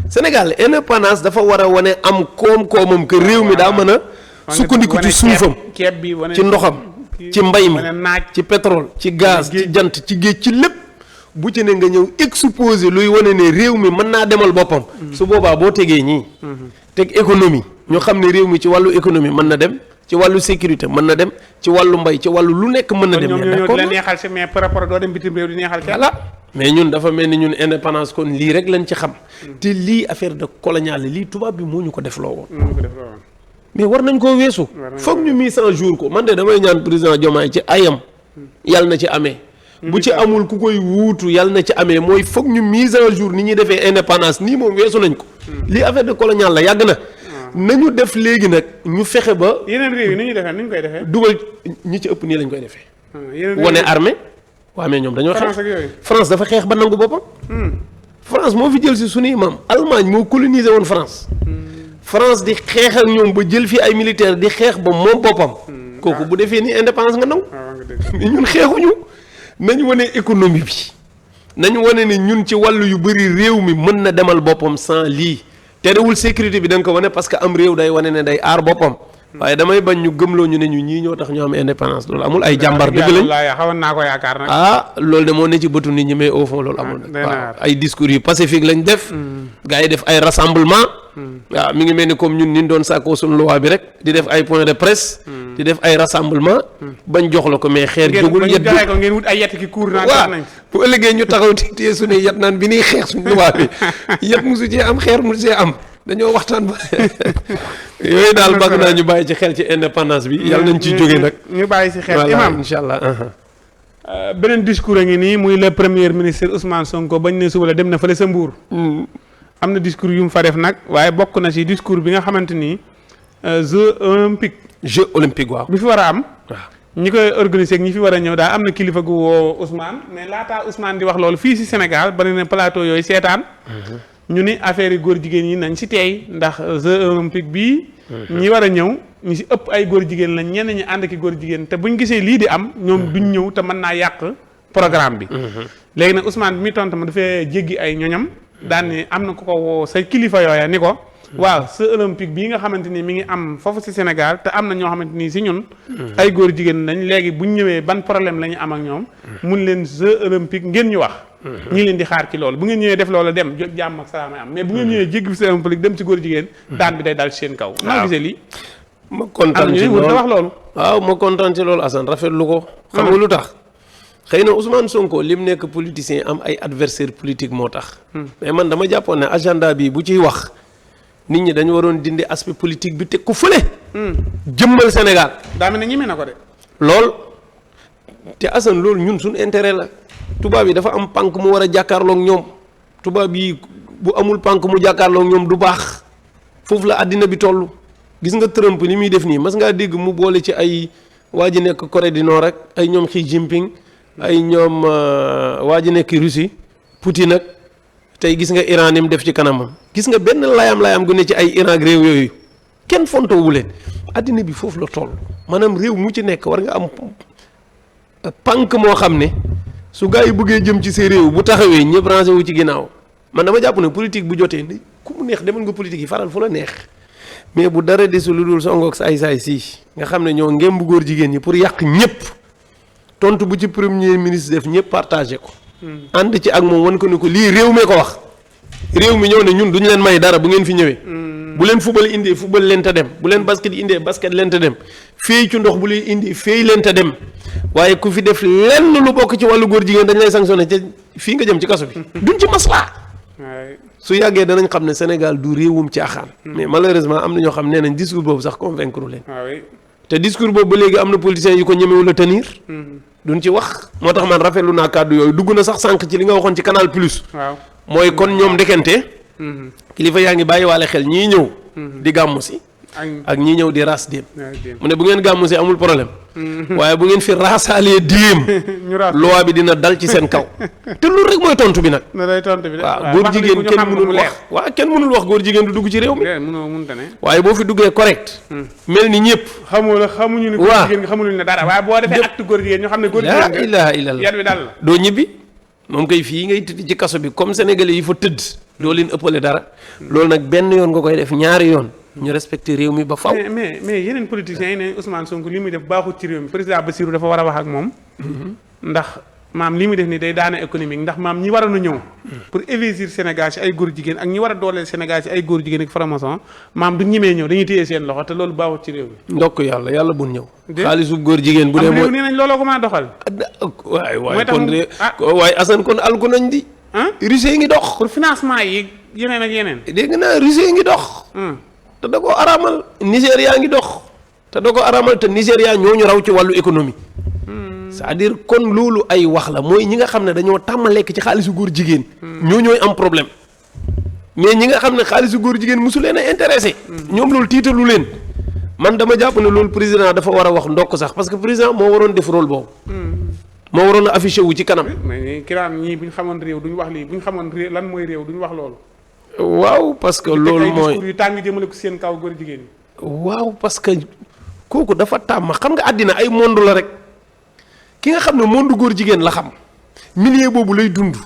Sénégal indépendance dafa war a wane am koom-koomam que réew mi daa mën a. sukkandiku ci suufam ci ndoxam ci mbay mi ci pétrole ci gaz ci jant ci géej ci lépp bu ci ne nga ñëw exposé luy wane ne réew mi mën naa demal boppam su boobaa boo tegee ñii teg économie ñu xam ne réew mi ci wàllu économie mën na dem ci wàllu sécurité mën na dem ci wàllu mbay ci wàllu lu nekk mën na dem d'accord la neexal si mais par rapport doo dem bitim réew di neexal kenn voilà mais ñun dafa mel ni ñun indépendance kon lii rek lañ ci xam te lii affaire de colonial lii tubaab bi moo ñu ko def loo woon mais war nañ koo weesu foog ñu mise en jour ko man de damay ñaan président Diomaye ci ayam yàlla na ci amee bu ci amul ku koy wuutu yàlla na ci amee mooy foog ñu mise en jour ni ñuy defee indépendance nii moom weesu nañ ko lii affaire de colonial la yàgg na nañu def léegi nag ñu fexe ba yeneen réew yi ni ñuy defee ni ñu koy defee dugal ñi ci ëpp nii lañ koy defee wane armée waa mais ñoom dañoo xeex France dafa xeex ba nangu boppam France moo fi jël si suñuy maam Allemagne moo colonisé woon France France di xeex ak ñoom ba jël fi ay militaire di xeex ba moom boppam kooku bu defee ni indépendance nga nangu mais ñun xeexuñu nañu wane économie bi nañu wane ne ñun ci wàllu yu bëri réew mi mën na demal boppam sans lii terewul sécurité bi da nga ko wane parce que am réew day wane ne day aar boppam waaye damay bañ ñu gëmloo ñu ne ñu ñii ñoo tax ñu am indépendance loolu amul ay jàmbar dëgg lañ xawoon naa ko yaakaar nag loolu de moo ne ci bëtu nit ñi mais au fond loolu amul nag waaw ay discours yu pacifique lañ def gars yi def ay rassemblement waaw mi ngi mel ni comme ñun ni doon sàkkoo suñu loi bi rek di def ay point de presse di def ay rassemblement bañ jox la ko mais xeer jógul yet joxe ko ngeen wut ay yet ki cour naan waaw bu ëllëgee ñu taxaw téye suñuy yet naan bi ñuy xeex suñu loi bi yet musu cee am xeer musu cee am dañoo waxtaan ba yooyu daal bëgg naa ñu bàyyi ci xel ci indépendance bi yàlla nañ ci jóge nag ñu bàyyi ci xel imam incha allah beneen discours a ngi nii muy le premier ministre Ousmane Sonko bañ ne suba la dem na fële sa Mbuur am na discours yu mu fa def nag waaye bokk na ci discours bi nga xamante ni jeux olympique waaw bi fi war a am waaw ñi koy organiser ak ñi fi war a ñëw daal am na kilifa gu woo Ousmane mais laataa Ousmane di wax loolu fii ci Sénégal bari na plateau yooyu seetaan ñu ni affaire yi góor jigéen yi nañ ci teey ndax jeux olympique bii ñi war a ñëw ñu ci ëpp ay góor jigéen lañ ñenn ñi ànd ki góor jigéen te buñ gisee lii di am ñoom duñ ñëw te mën naa yàq programme bi léegi nag Ousmane bi muy tontu ma dafay jéggi ay ñoñam daan ni am na ku ko woo say kilifa yooya ni ko waaw jeux olympique bii nga xamante ni mi ngi am foofu ci Sénégal te am na ñoo xamante ni ci ñun ay góor jigéen lañ léegi buñ ñëwee ban problème la ñu am ak ñoom mun leen jeux olympique ngeen ñu wax ñi ngi leen di xaar ci loolu bu ngeen ñëwee def loolu dem jàmm ak salaam am mais bu ngeen ñëwee jéggi fi seen politique dem ci góor jigéen daan bi day dal ci seen kaw noo gisee lii ma kontaan ci loolu wax loolu waaw ma kontaan ci loolu Assane rafetlu ko xam nga lu tax xëy na Ousmane Sonko lim nekk politicien am ay adversaire politique moo tax mais man dama jàppoon ne agenda bi bu ciy wax nit ñi dañu waroon dindi aspect politique bi teg ko fële jëmmal Sénégal daa mel ne ñeme na ko de lool te Assane loolu ñun suñu intérêt la tubaab yi dafa am pànk mu war a jàkkaarloog ñoom tubaab yi bu amul pànk mu jàkkaarloog ñoom du baax foofu la àddina bi toll gis nga Trump li muy def nii mas ngaa dégg mu boole ci ay waa ji nekk Corée du Nord rek ay ñoom Xi Jinping ay ñoom waa ji nekk Russie Poutine nag tey gis nga Iran ni mu def ci kanamam gis nga benn layam gu ne ci ay Iran ak réew yooyu kenn fontoowu leen àddina bi foofu la toll maanaam réew mu ci nekk war nga am pànk moo xam ne su gaa yi bëggee jëm ci sa réew bu taxawee ñëpp rangé wu ci ginnaaw man dama jàpp ne politique bu jotee ni ku mu neex demal nga politique yi faral fu la neex mais bu dara desul lu dul songoog saay si nga xam ne ñoo ngem bu góor jigéen ñi pour yàq ñëpp tontu bu ci premier ministre def ñëpp partagé ko. ànd ci ak moom wan ko ne ko lii réew mee ko wax réew mi ñëw ne ñun duñu leen may dara bu ngeen fi ñëwee. bu leen fubal indee fubal leen te dem bu leen basket indee basket leen te dem féey ci ndox bu leen indi féey leen te dem waaye ku fi def lenn lu bokk ci wàllu góor jigéen dañ lay sanctionné ca fii nga jëm ci kaso bi. duñ ci maslaa. su yàggee danañ xam ne Sénégal du réewum caaxaan. mais malheureusement am na ñoo xam nee nañ discours boobu sax convaincre leen. te discours boobu ba léegi am na politiciens yu ko ñemewul a tenir. duñ ci wax moo tax man rafetlu naa kàddu yooyu dugg na sax sànq ci li nga waxoon ci Canal Plus. waaw mooy kon ñoom ndekente. kilifa yaa ngi bàyyi waale xel ñii ñëw. di gàmmu si. ak ñii ñëw di raas déem. mu ne bu ngeen gàmmu si amul problème. waaye bu ngeen fi raasaalee déem. loi bi dina dal ci seen kaw. te loolu rek mooy tontu bi nag. waaw góor jigéen kenn mënul wax waaw kenn mënul wax góor jigéen du dugg ci réew mi. waaye boo fi duggee correct. mel ni ñëpp. xamuñu ni góor jigéen nga xamuñu ne dara waaye boo defee acte góor jigéen ñoo xam ne góor jigéen nga ilaha illallah yat bi dal la doo ñibbi moom kay fii ngay tëdd ci kaso bi comme sénégalais yi fa tëdd doo leen ëppale dara loolu nag benn yoon nga koy def ñaari yoon ñu respecté réew mi ba faw mais yeneen politiciens yi ne Ousmane Sonko li muy def baaxut ci réew mi président Bassirou dafa war a wax ak moom ndax maam li muy def ni day daana économique ndax maam ñi waroon a ñëw pour investir Sénégal ci ay góor jigéen ak ñi war a dooleel Sénégal ci ay góor jigéen ak franc-maçon maam du ñemee ñëw dañuy téye seen loxo te loolu baaxut ci réew mi ndokk yàlla bun ñëw xaalisu góor jigéen bu dee mooy nee nañ looloo ko mën a doxal waay kon waaye Assane kon alku nañ di Russie ngi dox pour financement yi yeneen ak yeneen dégg naa Russie ngi dox te da ko aramal Nigéria ngi dox te da ko aramal te Nigéria ñooñu raw ci wàllu économie c'est-à-dire kon loolu ay wax la mooy ñi nga xam ne dañoo tàmm lekk ci xaalisu góor jigéen ñoo ñooy am problème mais ñi nga xam ne xaalisu góor jigéen mosu leen a intéressé ñoom loolu tiitalu leen man dama jàpp ne loolu président dafa war a wax ndokk sax parce que président moo waroon def rôle boobu moo waroon a affiché wu ci kanam mais kiraan ñii bu ñu xamoon réew duñu wax lii bu ñu xamoon réew lan mooy réew duñu wax loolu waaw parce que loolu mooy discours yu tàng jëmale ko seen kaw góor jigéen ñi waaw parce que kooku dafa tàmm xam nga àddina ay monde la rek ki nga xam ne monde góor jigéen la xam milieu boobu lay dund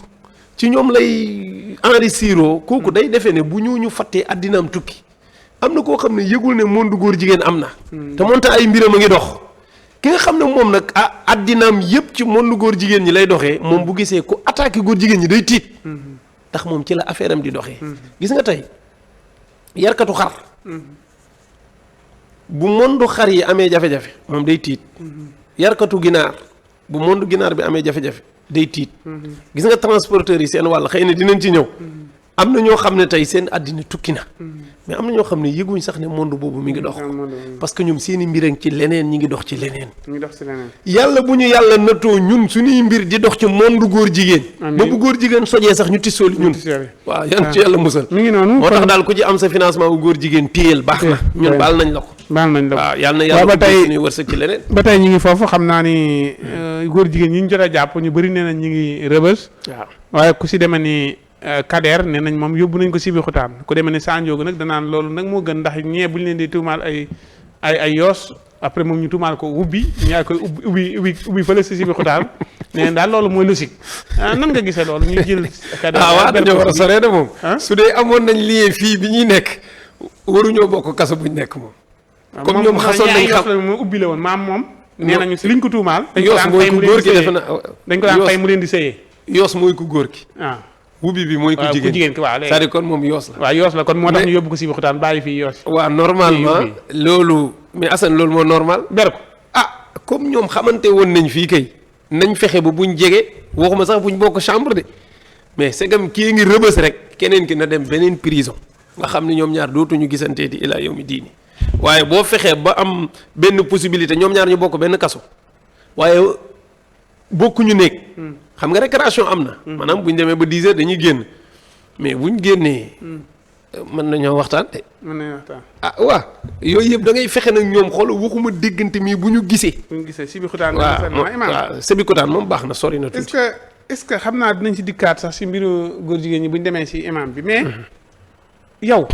ci ñoom lay enrichiroo kooku day defee ne bu ñu fàttee àddinaam tukki am na koo xam ne yëgul ne monde góor jigéen am na te moonte ay mbiram a ngi dox ki nga xam ne moom nag àddinaam yëpp ci monde góor jigéen ñi lay doxee moom bu gisee ku attaqué góor jigéen ñi day tiit ndax moom ci la affaire am di doxee gis nga tey yarkatu xar bu monde xar yi amee jafe-jafe moom day tiit yarkatu ginaar bu monde ginaar bi amee jafe-jafe day tiit gis nga transporteurs yi seen wàll xëy na dinañ ci ñëw am na ñoo xam ne tey seen àddina tukki na mais am na ñoo xam ne yëguñ sax ne monde boobu mi ngi dox parce que ñoom seeni mbir ci leneen ñi ngi dox ci leneen yàlla bu ñu yàlla natoo ñun suñuy mbir di dox ci monde góor jigéen ba bu góor jigéen sojee sax ñu tissooli ñun waaw yan ci yàlla musal mi ngi noonu moo tax daal ku ci am sa financement bu góor jigéen téyel baax na ñun baal nañ la ko waaw yàlla na yàlla ubbi suñuy wërsëg ci leneen ba tey ñi ngi foofu xam naa ni góor jigéen ñi ñu jot a jàpp ñu bëri nee nañ ñi ngi rëbës waaw waaye ku si demee ni Kader nee nañ moom yóbbu nañ ko sibi xutaan ku demee ne Sanjoogu nag danaan loolu nag moo gën ndax ñee bu ñu leen di tuumaal ay yoos après moom ñu tuumaal ko ubbi ñaa koy ubbi fële si sibi xutaan nee daal loolu mooy logique nan nga gisee loolu ñuy jël Kader waaw dañoo war a soree de moom su dee amoon nañ lien fii bi ñuy nekk waruñoo bokk kaso buñ nekk moom comme ñoom xasoon nañ xam moom ubbi la woon maam moom nee nañu si liñ ko tuumaal yoos mooy ku góor gi defe na dañ ko daan fay mu leen di sëyee yoos mooy ku góor ki. ah wubi bi mooy ku jigéen ki waaw léegi c'est-à-dire kon moom yoos la. waaw yoos la kon moo tax ñu yóbbu ko Sébikotane bàyyi fii yoos. waaw normalement loolu mais Assane loolu moo normal. ber ko comme ñoom xamante woon nañ fii kay nañ fexe ba buñ jege waxuma sax buñ bokk chambre de mais segam kii ngi rëbës rek keneen ki na dem beneen prison nga xam ne ñoom ñaar dootuñu gisanteeti ilaa yow mi diini waaye boo fexee ba am benn possibilité ñoom ñaar ñu bokk benn kaso waaye bokkuñu nekk. xam nga récréation am na. maanaam buñ demee ba 10 heures dañuy génn mais buñ génnee. mën nañoo waxtaan de. mën nañoo waxtaan. waaw yooyu yëpp da ngay fexe nag ñoom xool waxuma déggante mii bu ñu gisee. bu ñu gisee Sébikotane. waaw Sébikotane moom baax na sori na tuuti. est-ce que xam naa dinañ ci dikkaat sax si mbiru góor jigéen ñi bu ñu demee si imam bi mais. yow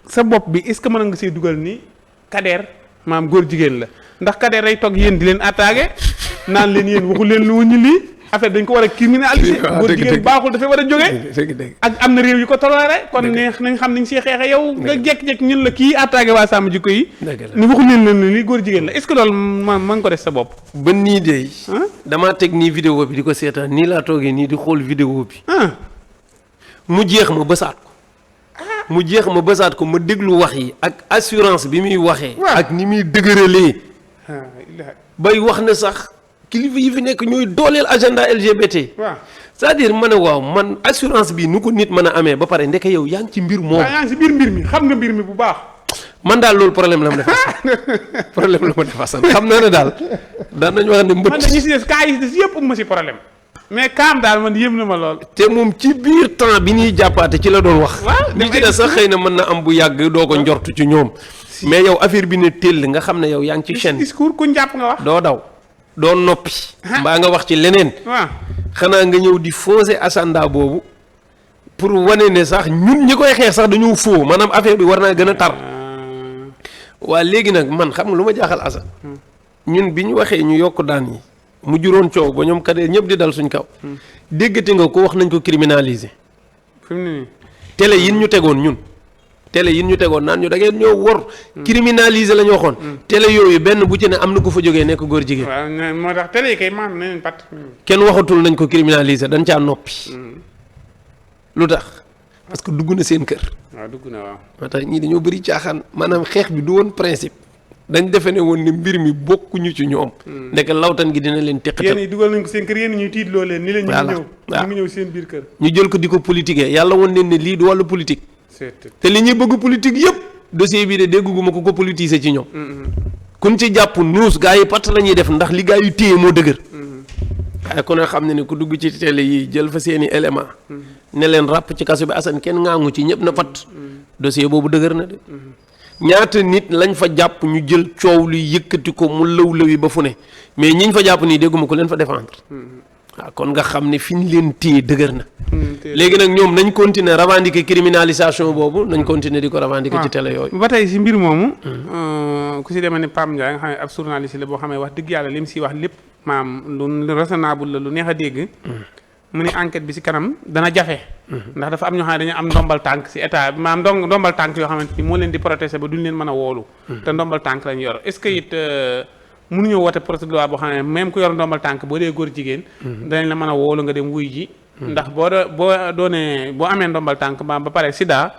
sa bopp bi est-ce que mën nga see dugal ni Kader maam góor jigéen la ndax Kader day toog yéen di leen attaqué naan leen yéen waxu leen lu wuñu lii affaire dañ ko war a criminaliser. góor jigéen baaxul dafay war a jógee. ak am na réew yu ko toléré kon neex nañ xam nañ see xeexe yow nga jekk-jekk ñun la kii attaqué waa sàmm jikko yi ni waxu leen li góor jigéen la est-ce que loolu ma nga ko def sa bopp ba nii de damaa teg nii vidéo bi di ko seetaan nii laa toogee nii di xool vidéo bi mu jeex ma bësaat ko ma déglu wax yi ak assurance bi muy waxee ak ni muy dëgëralee bay wax ne sax kilifa yi fi nekk ñooy dooleel agenda LGBT. waaw c'est-à-dire ma ne waaw man assurance bi nu ko nit mën a amee ba pare ndeke yow yaa ngi ci mbir moom. waaw yaa ngi ci biir mbir mi xam nga mbir mi bu baax. man daal loolu problème la ma def problème la ma def Assane xam naa ne daal daan nañu wax ne mbët. man de ñi si des cas yi si des yëpp ma si problème mais kaam daal man yëm na ma lool. te moom ci biir temps bi ñuy jàppaate ci la doon wax. waaw li ci des sax xëy na mën na am bu yàgg doo ko njortu ci ñoom. mais yow affaire bi ne teel nga xam ne yow yaa ngi ci chaîne. discours ku njàpp nga wax. doo daw. doo noppi. mbaa nga wax ci leneen. waaw xanaa nga ñëw di fausser agenda boobu pour wane ne sax ñun ñi koy xeex sax dañoo faux maanaam affaire bi war naa gën a tar. waa léegi nag man xam nga lu ma jaaxal Assane. ñun bi ñu waxee ñu yokk daan yi mu juróon coow ba ñoom Kader ñëpp di dal suñ kaw. déggate nga ko wax nañ ko criminaliser. fi mu ne nii. télé yin ñu tegoon ñun. télé yin ñu tegoon naan ñu da ngeen ñoo wor. criminaliser la ñu waxoon. télé yooyu benn bu ci ne am na ku fa jógee nekk góor jigéen. waaw moo tax télé yi kay maam nañ pat. kenn waxatul nañ ko criminaliser dañ caa noppi. lu tax parce que dugg na seen kër. waaw dugg na waaw. moo tax ñii dañoo bëri caaxaan maanaam xeex bi du woon principe dañ defe ne woon ne mbir mi bokkuñu ci ñoom. ndeke lawtan gi dina leen teqatal. yéen ñi dugal nañ ko seen kër yéen ñuy tiitloo leen ni leen ñu ngi ñëw. waaw ñu ngi ñëw seen biir kër. ñu jël ko di ko politiquer yàlla woon leen ne lii du wàllu politique. te li ñuy bëgg politique yëpp dossier bi de dégguma ko politiser ci ñoom. kun ci jàpp nuus gaa yi patt la ñuy def ndax li gaa yu téye moo dëgër. waaye ku ne xam ne ne ku dugg ci télé yi jël fa seeni élément ne leen ràpp ci kaso bi Assane kenn ngaangu ci ñëpp na patt dossier boobu dëgër na de. ñaata nit lañ fa jàpp ñu jël coow lu yëkkati ko mu lëw-lëwi ba fu ne mais ñiñ fa jàpp nii dégguma ko leen fa défendre. waaw kon nga xam ne fi ñu leen téye dëgër na. léegi nag ñoom nañ continuer revendiquer criminalisation boobu nañ continuer di ko revendiquer ci télé yooyu. ba tey si mbir moomu. ku si demee ne Pam Ndiaye nga xam ne ab journaliste la boo xam ne wax dëgg yàlla li mu si wax lépp maam lu raisonnable la lu neex a dégg. mu ne enquête bi si kanam dana jafe. ndax dafa am ñoo xam ne dañu am ndombal tànk si état maam ndombal tànk yoo xamante ni moo leen di protéger ba duñ leen mën a woolu. te ndombal tànk lañ yor est-ce que it. mënuñoo wote projet de loi boo xam ne même ku yor ndombal tànk boo dee góor jigéen danañ la mën a woolu nga dem wuy ji ndax boo doonee boo amee ndombal tànk ba pare sida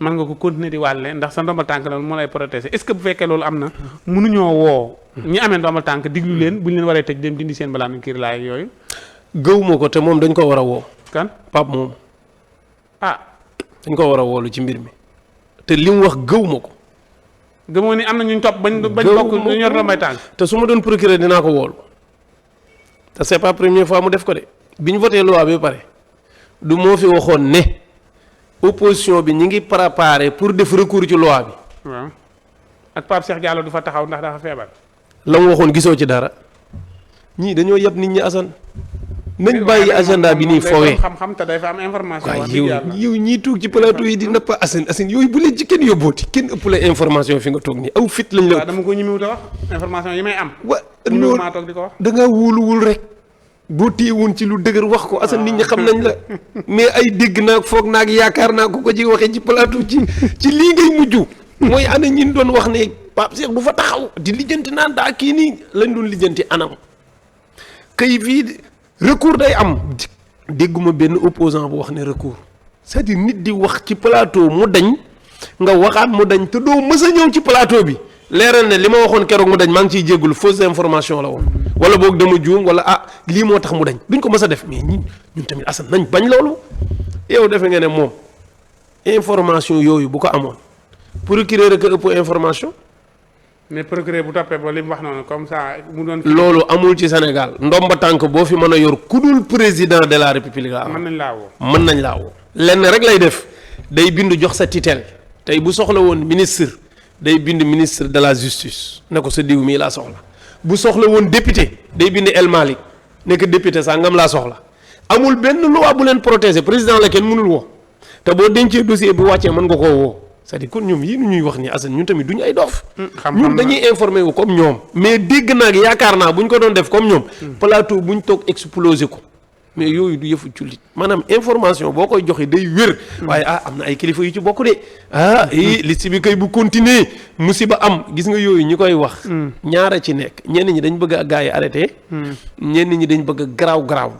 mën nga ko continuer di wàlle ndax sa ndombal tànk la moo lay protéger est-ce que bu fekkee loolu am na mënuñoo woo ñi amee ndombal tànk diglu leen bu ñu leen waree tëj dem dindi seen balaa kiir laay yooyu gëwuma ko te moom dañ ko war a woo kan Pape moom dañ ko war a woolu ci mbir mi te li mu wax gëwuma ko gëmoo ni am na ñu topp bañ bokk ñu yor ndombay tànk te su ma doon procureur dinaa ko woolu te c'est pas première fois mu def ko de bi ñu voté loi bi pare du moo fi waxoon ne opposition bi ñi ngi préparé pour def recours ci loi bi. waaw ak Pape Cheikh Diallo du fa taxaw ndax dafa feebar. la mu waxoon gisoo ci dara ñii dañoo yab nit ñi Assane nañ bàyyi agenda bi nii foowee xam-xam te day fa am information. waaw yow ñii toog ci plateau yi di nappa Assane yooyu bu leen ci kenn yóbbooti kenn ëpp la information fi nga toog nii aw fit lañ la. waaw dama ko ñemewut a wax information yi may am. non maa toog di ko wax. da ngaa wóoluwul rek boo téyewoon ci lu dëgër wax ko Assane nit ñi xam nañ la mais ay dégg naa foog naa yaakaar naa ko ci waxee ci plateau ci lii ngay mujj mooy ana ñin doon wax ne Pape Cheikh du fa taxaw di lijjanti naan daa kii nii lañ doon lijjanti anam kay fii recours day am dégguma benn opposant bu wax ne recours c'est-à-dire nit di wax ci plateau mu dañ nga waxaat mu dañ te doo mës a ñëw ci plateau bi leeral ne li ma waxoon keroog mu dañ maa ngi ciy jéggul fausse information la woon wala boog dama juum wala lii moo tax mu dañ duñ ko mës a def mais ñun tamit Assane nañ bañ loolu yow defe nga ne moom information yooyu bu ko amoon procureur a ko ëpp information. mais procureur bu toppee ba li mu wax noonu comme ça mu doon. loolu amul ci Sénégal ndomba tànk boo fi mën a yor ku dul président de la république la mën nañ laa woo. mën nañ laa woo lenn rek lay def day bind jox sa tutelle tey bu soxla woon ministre day bind ministre de la justice ne ko sa diw mii laa soxla bu soxla woon député day bind El Malick ne ko député sax ngam laa soxla amul benn loi bu leen protéger président la kenn mënul woo te boo dencee dossier bu wàccee mën nga koo woo. c'est-à-dire kon ñoom yii nu ñuy wax ni Assane ñun tamit duñu ay dof ñun dañuy informé wu comme ñoom mais dégg naa ak yaakaar naa bu ñu ko doon def comme ñoom plateau bu ñu toog explosé ko mais yooyu du yëfu jullit maanaam information boo koy joxe day wér waaye am na ay kilifa yu ci bokk de liste bi kay bu continuer musiba am gis nga yooyu ñi koy wax ñaara ci nekk ñenn ñi dañ bëgg a gaa yi arrêté ñenn ñi dañ bëgg a garaaw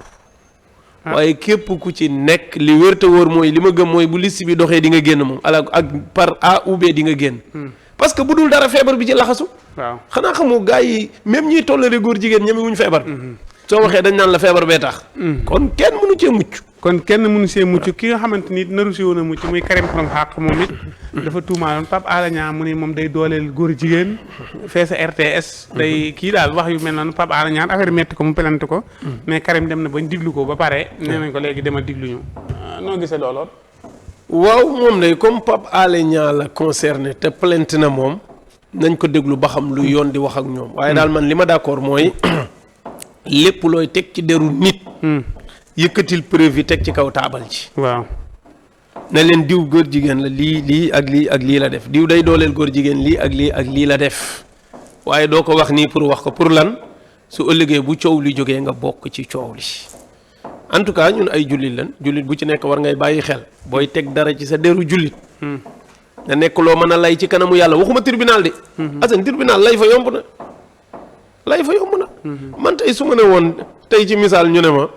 waaye képp ku ci nekk li wér te wóor mooy li ma gëm mooy bu liste bi doxee di nga génn moom ak par A ou B di nga génn parce que bu dul dara feebar bi ci laxasu waaw xanaa xamoo gars yi même ñiy tollale góor jigéen ñeme wuñ feebar soo waxee dañ naan la feebar bee tax kon kenn mënu cee mucc kon kenn mënu see mucc ki nga xamante ni naru si woon a mucc muy Karim Xrum Xax moom it dafa tuumaaloon Pape Alé Niang mu ni moom day dooleel góor jigéen fee sa RTS day kii daal wax yu mel noonu Pape Alé Niang affaire metti ko mu pelante ko mais Karim dem na bañ diglu ko ba pare nee nañ ko léegi demal diglu ñu noo gisee looloon waaw moom day comme Pape Alé Niang la concerné te plainte na moom nañ ko déglu ba xam lu yoon di wax ak ñoom waaye daal man li ma d'accord mooy lépp looy teg ci deru nit yëkkatil preuve yi teg ci kaw taabal ji waaw ne leen diw góor jigéen la lii ak lii la def diw day dooleel góor jigéen lii ak lii la def waaye doo ko wax nii pour wax ko pour lan su ëllëgee bu coow li jógee nga bokk ci coow li en tout cas ñun ay jullit lan jullit bu ci nekk war ngay bàyyi xel booy teg dara ci sa deru jullit nga nekk loo mën a lay ci kanamu yàlla waxuma tribunal de Assane tribunal lay fa yomb na man tey su ma ne woon tey ci misaal ñu ne ma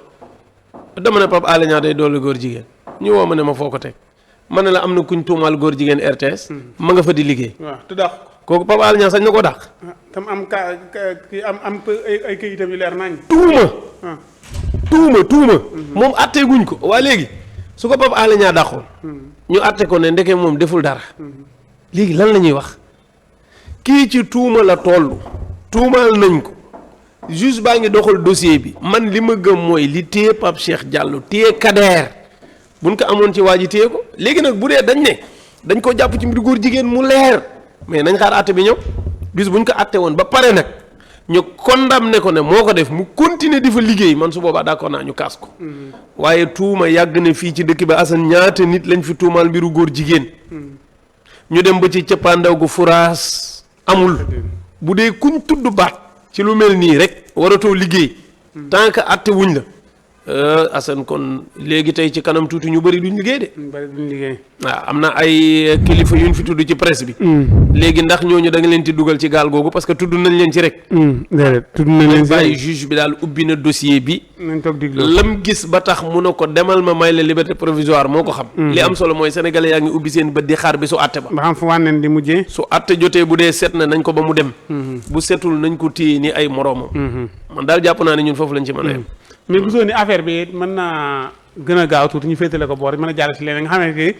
dama ne Pape Alé Niang day doole góor jigéen ñu woo ma ne ma foo ko teg ma ne la am na kuñ tuumaal góor jigéen RTS ma nga fa di liggéey waaw te dàq kooku Pape Alé Niang sañ na ko dàq tam am ay kayitam yu leer nañ tuuma moom attee guñ ko waa léegi su ko Pape Alé Niang dàqoon ñu atte ko ne ndeke moom deful dara léegi lan la ñuy wax kii ci tuuma la toll tuumaal nañ ko juge baa ngi doxal dossier bi man li ma gëm mooy li téye Pape Cheikh Diallo téye Kader buñ ko amoon ci waa ji téye ko léegi nag bu dee dañ ko jàpp ci mbir góor jigéen mu leer mais nañ xaar àtte bi ñëw bis buñ ko àtte woon ba pare nag ñu condamné ko ne moo ko def mu continuer di fa liggéey man su boobaa d'accord naa ñu kaas ko waaye tuuma yàgg na fii ci dëkk bi Assane ñaata nit lañ fi tuumaal mbiru góor jigéen ñu dem ba ci cëppaandaw gu furaas amul bu dee kuñ tudd baat ci lu mel nii rek waratoo liggéey tant que àtte wuñ la Assane kon léegi tey ci kanam tuuti ñu bëri duñ liggéey de. waaw am na ay kilifa yuñ fi tudd ci presse bi. léegi ndax ñooñu da nga leen ci dugal ci gaal googu parce que tudd nañ leen ci rek. déedéet tudd nañ leen ci bàyyi juge bi daal ubbi na dossier bi. nañ toog diglu lam gis ba tax mu ne ko demal ma may la liberté provisoire moo ko xam. li am solo mooy sénégalais yaa ngi ubbi seen bët di xaar bi su àtte ba. ba xam fu wànneen di mujjee. su àtte jotee bu dee set na nañ ko ba mu dem. bu setul nañ ko téye ni ay moroomam. man daal jàpp naa ne ñun foofu lañ ci mën a yem. mais gisoo ni affaire bi mën naa gën a gaaw tuuti ñu féetale ko boor mën a jàll si leneen nga xamante ni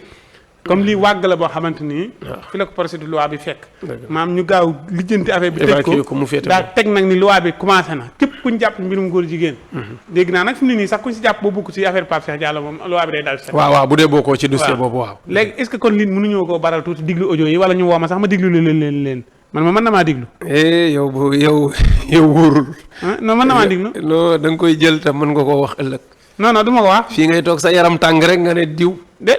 comme lii wàgg la boo xamante ni. fi la ko projet de loi bi fekk. maam ñu gaaw lijjanti affaire bi. tëj ko daa teg nag ni loi bi commencé na képp kuñ jàpp mbirum góor jigéen. dégg naa nag fi mu ne nii sax kuñ si jàpp boo bokk ci affaire Pape Cheikh Diallo moom loi bi day dal si. waaw bu dee bokkoo ci dossier boobu waaw. léegi est-ce que kon lii mënuñoo koo baral tuuti diglu audio yi wala ñu woo ma sax ma diglu leen man ma mën na maa diglu. yow wóorul. non mën na maa diglu. non da nga koy jël te mën nga koo wax ëllëg. non du ma ko wax. fii ngay toog sa yaram tàng rek nga ne diw.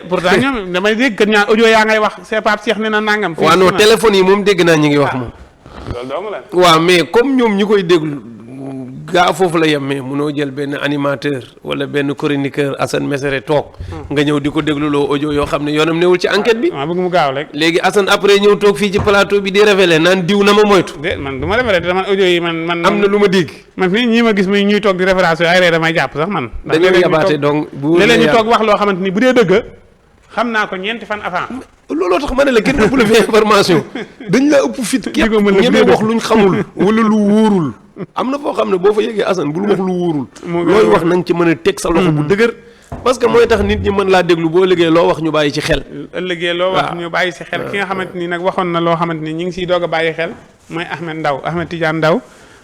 pourtant ñoom damay dégg kat ñaar audio yaa ngay wax c'est Pape Cheikh nee na nangam. waaw non téléphone yi moom dégg naa ñu ngi wax moom. loolu dong la. waaw mais comme ñoom ñi koy déglu gaa foofu la yem mais munoo jël benn animateur wala benn chroniqueur Assane Mesere toog. nga ñëw di ko dégluloo audio yoo xam ne yoonam newul ci enquête bi. waaw bëgg mu gaaw rek. léegi Assane après ñëw toog fii ci plateau bi di révélé naan diw na ma moytu. man du ma révélé man audio yi man. am na lu ma dégg. man fii ñii ma gis muy ñuy toog di référence ay ree damay jàpp sax man. dañoo yabaate donc bu léeg-léeg ñu toog wax loo xamante ni bu dee dëgg xam naa ko ñeenti fan avant. looloo tax ma ne la kenn ëpp la fi information dañ la ëpp fit képp ñeme wax luñ xamul wala lu wóorul am na foo xam ne boo fa yeggee Assane bul wax lu wóorul looy wax nañ ci mën a teg sa loxo bu dëgër parce que mooy tax nit ñi mën laa déglu boo ëllëgee loo wax ñu bàyyi ci xel ëllëgee loo wax ñu bàyyi ci xel ki nga xamante ni nag waxoon na loo xamante ni ñi ngi siy doog a bàyyi xel mooy Ahmed Tidiane Ndaw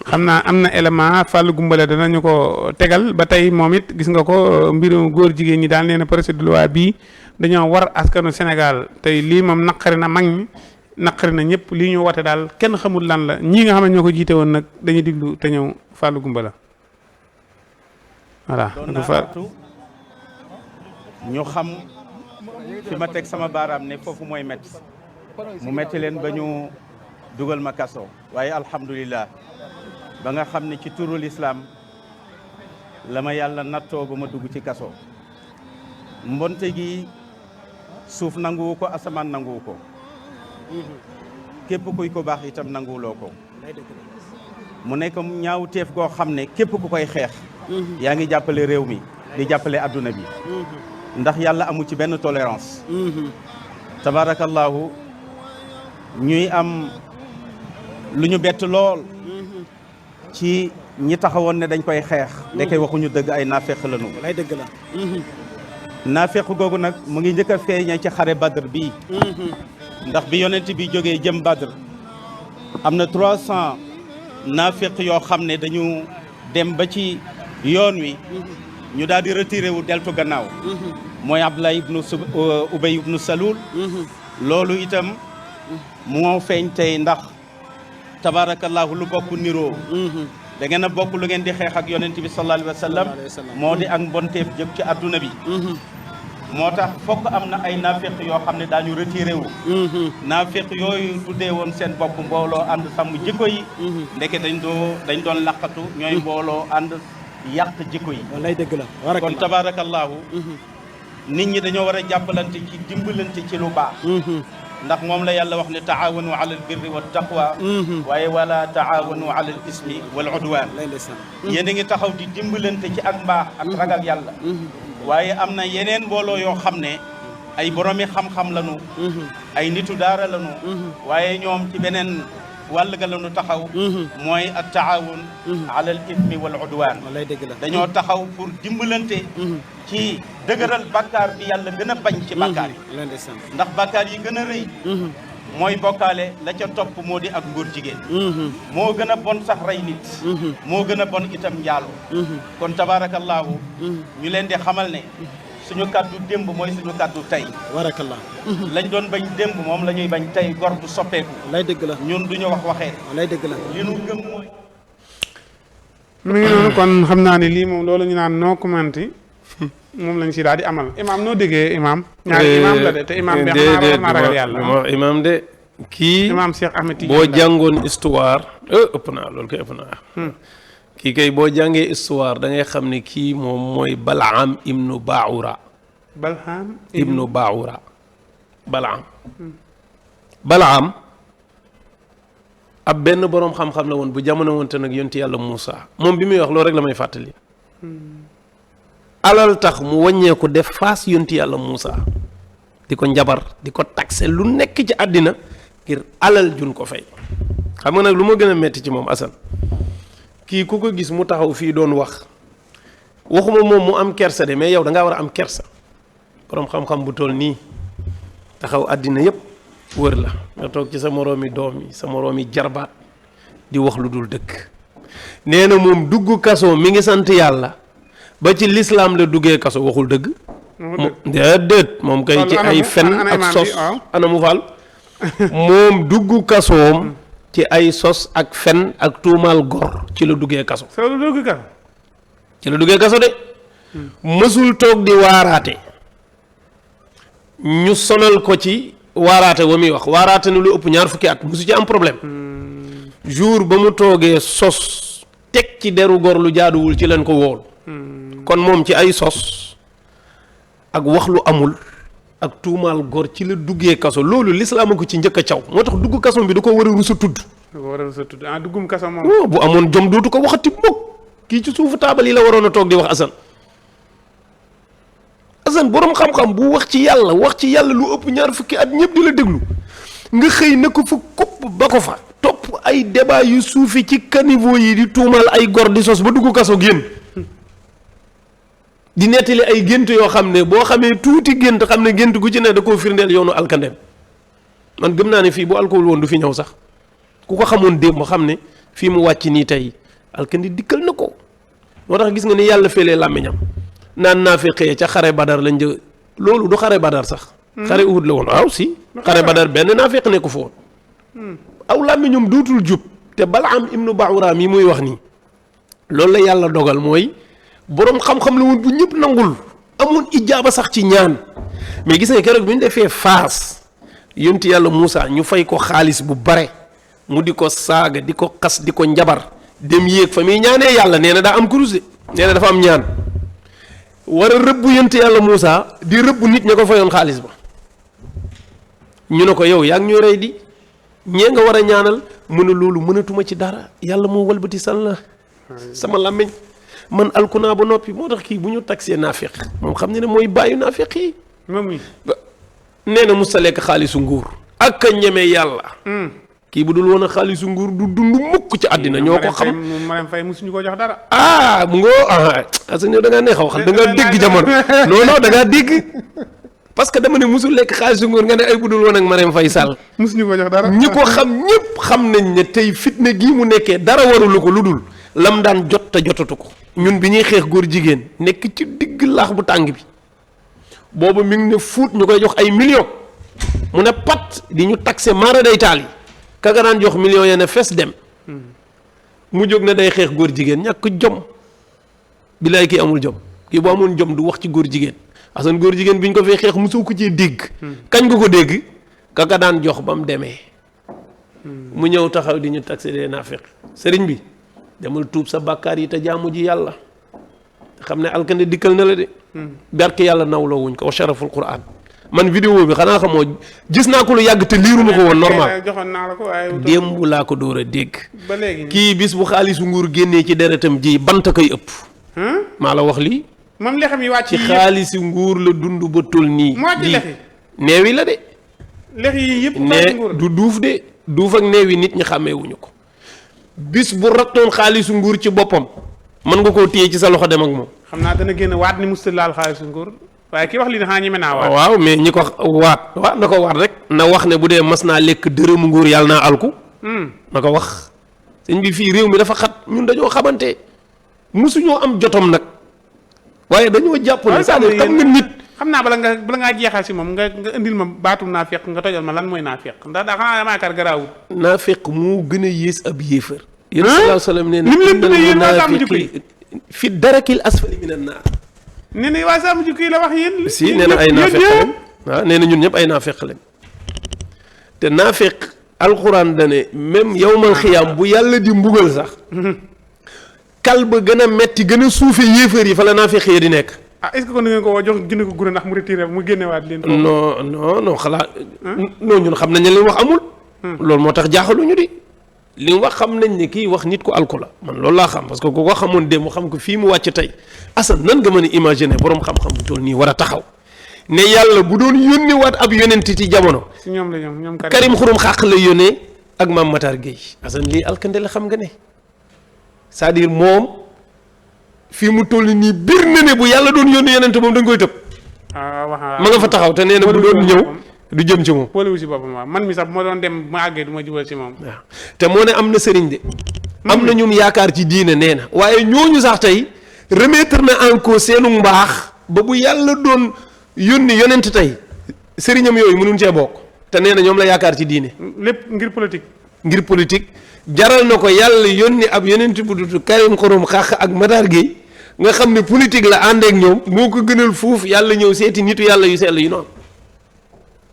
xam naa am na élément Fallou Goumbale danañu ko tegal ba tey moom it gis nga ko mbiru góor jigéen ñi daal nee na projet de loi bii dañoo war askanu Sénégal tey lii moom naqari na mag ñi naqari na ñëpp lii ñu wote daal kenn xamul lan la ñii nga xam ne ñoo ko jiite woon nag dañuy diglu te ñëw Fallou Goumbala voilà. ñu xam fi ma teg sama baaraam ne foofu mooy métti mu métti leen ba ñu dugal ma kaso waaye alhamdulillah ba nga xam ne ci turul islam la ma yàlla nattoo ba ma dugg ci kaso mbonte gi suuf nanguwu ko asamaan nanguwu ko képp kuy ko baax itam nanguwuloo ko mu nekk ñaaw teef goo xam ne képp ku koy xeex yaa ngi jàppale réew mi di jàppale adduna bi ndax yàlla amu ci benn tolérance tabarakallahu ñuy am lu ñu bett lool ci ñi taxawoon ne dañ koy xeex ndeke waxuñu dëgg ay naafeq lañu lay dëgg la naafeq googu nag mu ngi njëkk a feeñee ci xare Badr bii ndax bi yonent bi jógee jëm Badr am na 300 naafeq yoo xam ne dañu dem ba ci yoon wi ñu daal di retiré wu deltu gannaaw mooy Abdullah ibnu Ubay ibnu Salul loolu itam moo feeñ tey ndax tabarakallahu lu bokk niroo da ngeen a bokk lu ngeen di xeex ak yonent bi sallallahu alayhi wa sallam moo di ak mbonteef jëm ci adduna bi moo tax fokk am na ay naafeq yoo xam ne daañu retiré wu naafeq yooyu tuddee woon seen bopp mbooloo ànd sàmm jikko yi ndeke dañ doon laqatu ñooy mbooloo ànd yàq jikko yi lay dëgg la kon tabarakallahu nit ñi dañoo war a jàppalante ci dimbalante ci lu baax ndax moom la yàlla wax ne taawanu ala al birri wa taqwa waaye wala taawanu ala al ismi wal udwan yéen a ngi taxaw di dimbalante ci ak mbaax ak ragal yàlla waaye am na yeneen mbooloo yoo xam ne ay boromi xam-xam lañu ay nitu daara lañu waaye ñoom ci beneen wàll ga lañu taxaw mooy at taawun ala al ismi wal udwan dañoo taxaw pour dimbalante ci dëgëral bàkkaar bi yàlla gën a bañ ci bàkkaar yi ndax bàkkaar yi gën a rëy mooy bokkaale la ca topp moo di ak ngóor jigéen moo gën a bon sax rey nit moo gën a bon itam njaalo kon tabarakallahu ñu leen di xamal ne suñu kàddu démb mooy suñu kàddu tey barakallah lañ doon bañ démb moom la ñuy bañ tey gor du soppeeku lay dëgg la ñun duñu wax waxee lay dëgg la li nu gëm mooy mi ngi noonu kon xam naa ne lii moom loolu ñu naan no commenti moom lañ si daal di amal imaam noo déggee imaam ñaari imaam la de te imaam bi xam naa war naa ragal yàlla wax imaam de kii imaam Cheikh Ahmed Tidiane boo jàngoon histoire ëpp naa loolu koy ëpp naa kii kay boo jàngee histoire da ngay xam ne kii moom mooy Balaam ibnu Baawura Balham ibnu Baawura Balaam ab benn boroom xam-xam la woon bu jamono woon te nag yonti yàlla Muusa moom bi muy wax loolu rek la may fàttali alal tax mu wàññeeku def faas yonti yàlla Muusa di ko njabar di ko taxe lu nekk ci àddina ngir alal jun ko fay xam nga nag lu ma gën a metti ci moom Assane kii ku ko gis mu taxaw fii doon wax waxuma moom mu am kersa de mais yow da ngaa war a am kersa boroom xam-xam bu toll nii taxaw àddina yépp wër la nga toog ci sa moroomi doom yi sa moroomi jarbaat di wax lu dul dëkk nee na moom dugg kaso mi ngi sant yàlla ba ci lislaam la duggee kaso waxul dëgg déedéet moom kay ci ay fen ak sos ana mu faal moom dugg kasoom ci ay sos ak fen ak tuumaal gor ci la duggee kaso ci la duggee kaso de mësul toog di waaraate ñu sonal ko ci waaraate wa muy wax waaraate ni lu ëpp ñaar fukki at mësu ci am problème jour ba mu toogee sos teg ci deru gor lu jaaduwul ci leen ko wool kon moom ci ay sos ak wax lu amul ak tuumaal gor ci la duggee kaso loolu lislaam a ko ci njëkk a caw moo tax dugg kaso bi da ko war a rusa tudd duggum kaso moom bu amoon jom dootu ko waxati mukk kii ci suufu taabal yi la waroon a toog di wax Assane boroom xam-xam bu wax ci yàlla lu ëpp ñaar fukki at ñëpp di la déglu nga xëy na ko fa kupp ba ko fa topp ay débat yu suufi ci caniveau yi di tuumaal ay gor di sos ba dugg kaso génn di nettali ay gént yoo xam ne boo xamee tuuti gént xam ne gént gu ci ne da koo firndeel yoonu alkandeem man gëm naa ne fii bu alkool woon du fi ñëw sax ku ko xamoon démb xam ne fii mu wàcc nii tey alkandi dikkal na ko moo tax gis nga ni yàlla félee làmmiñam naan naa fi xëyee ca xare badar lañ jë loolu du xare badar sax xare uhud la woon waaw si xare badar benn naa fekk nekku fa woon aw làmmiñum duutul jub te Balaam ibnu Baura mi muy wax nii loolu la yàlla dogal mooy boroom xam-xam la woon bu ñëpp nangul amoon ijaaba sax ci ñaan mais gis nga keroog bi ñu defee faas yonti yàlla Moussa ñu fay ko xaalis bu bare mu di ko saaga di ko xas di ko njabar dem yéeg fa muy ñaanee yàlla nee na daa am kurus de nee na dafa am ñaan war a rëbb yonti yàlla Moussa di rëbb nit ña ko fayoon xaalis ba ñu ne ko yow yaa ngi ñuy rey di ñee nga war a ñaanal mu ne loolu mënatuma ci dara yàlla moo walbati san la sama làmmiñ man alkunaa ba noppi moo tax kii bu ñu taxee naafiq moom xam ne ne mooy bàyyi naafiq yi nee na musta lekk xaalisu nguur ak a ñeme yàlla kii bu dul woon a xaalisu nguur du dund mukk ci àddina ñoo ko xam Marème Faye musuñu ko jox dara mu ngoo asa ñëw da ngaa neex wax da ngaa dégg jamono non da ngaa dégg parce que dama ne musul lekk xaalisu nguur nga ne ay bu dul woon ak Marème Faye Sall musuñu ko jox dara ñi ko xam ñëpp xam nañ ne tey fitne gii mu nekkee dara warulu ko lu dul lam daan jot te jotatu ko ñun bi ñuy xeex góor jigéen nekk ci digg laax bu tàng bi boobu mi ngi ne fuut ñu koy jox ay millions mu ne pat di ñu taxe mara day taal yi ka nga daan jox millions ya ne fes dem mu jóg ne day xeex góor jigéen ñàkk jom bilaay kii amul jom kii bu amoon jom du wax ci góor jigéen asan góor jigéen bi ñu ko fee xeex mosoo ko cee dégg kañ nga ko dégg ka nga daan jox ba mu demee mu ñëw taxaw di ñu taxe dee naa fekk sëriñ bi demal tuub sa bàkkaar yi te jaamu ji yàlla xam ne alkande dikkal na la de barke yàlla nawloo wuñ ko wa sharaful quran man vidéo bi xanaa xamoo gis naa ko lu yàgg te liiruma ko woon normal joxoon naa la ko waaye démb laa ko door a dégg ba léegi kii bis bu xaalisu nguur génnee ci deretam ji bant koy ëpp maa la wax lii moom lexam yi wàcc ci xaalisi nguur la dund ba tul nii di neewi la de lex yi yëpp ne du duuf de duuf ak neewi nit ñi xàmmeewuñu ko bis bu rattoon xaalisu nguur ci boppam mën nga koo téye ci sa loxo dem ak moom xam naa dana génn waat ni musta laal xaalisu nguur waaye kii wax lii xanaa ñeme naa waat waaw mais ñi ko waat na ko waat rek na wax ne bu dee mas naa lekk dërëmu nguur yàlla naa alku na ko wax sëñ bi fii réew mi dafa xat ñun dañoo xamante musuñoo am jotom nag waaye dañoo jàpp ne c'est-à-dire xam nga nit xam naa bala ngaa jeexal si moom nga indil ma baatu naafeq nga tojal ma lan mooy naafeq ndax daa xanaa damaa yaakaar garaawut naafeq moo gën a yées ab yéefar yéen sallallahu alayhi wa sallam nee na munaafiqi fi darakil asfali minan naar nee na waa sàmm jikko yi la wax yéen si nee na ay naafeq lañ waaw nee na ñun ñëpp ay naafeq lañ te naafeq alxuraan dane même yawmal xiyaam bu yàlla di mbugal sax kal ba gën a metti gën a suufe yéefar yi fa la naafeq yi di nekk est-ce que kon ngeen ko jox jënd ko gune ndax mu retiré mu génnewaat leen non xalaat non ñun xam nañ ne li mu wax amul loolu moo tax jaaxaluñu di li mu wax xam nañ ne kii wax nit ko alku la man loolu laa xam parce que ku ko xamoon démb xam ko fii mu wàcc tey Assane nan nga mën a imaginer borom xam-xam bu toll nii war a taxaw ne yàlla bu doon yónni waat ab yonent ci jamono si ñoom la ñoom Karim Xurum Xaq la yónnee ak Mame Matar Gueye Assane lii alkande la xam nga ne c'est-à-dire moom fii mu toll nii bir na ne bu yàlla doon yónni yonent moom da nga koy tëb ma nga fa taxaw te nee na bu doon ñëw du jëm ci moom wóolu si boppam waaw man mi sax bu ma doon dem ma àggee du ma jubal ci moom waaw te moo ne am na sëriñ de am na ñun yaakaar ci diine nee na waaye ñooñu sax tey remettre na en cause seenu mbaax ba bu yàlla doon yónni yonent tey sëriñam yooyu mënuñ cee bokk te nee na ñoom la yaakaar ci diine lépp ngir politique jaral na ko yàlla yónni ab yonent bu dutu Karim Xurum Xaq ak Matar Gueye nga xam ne politique la àndeek ñoom moo ko gënal fuuf yàlla ñëw seeti nitu yàlla yu sell yu noonu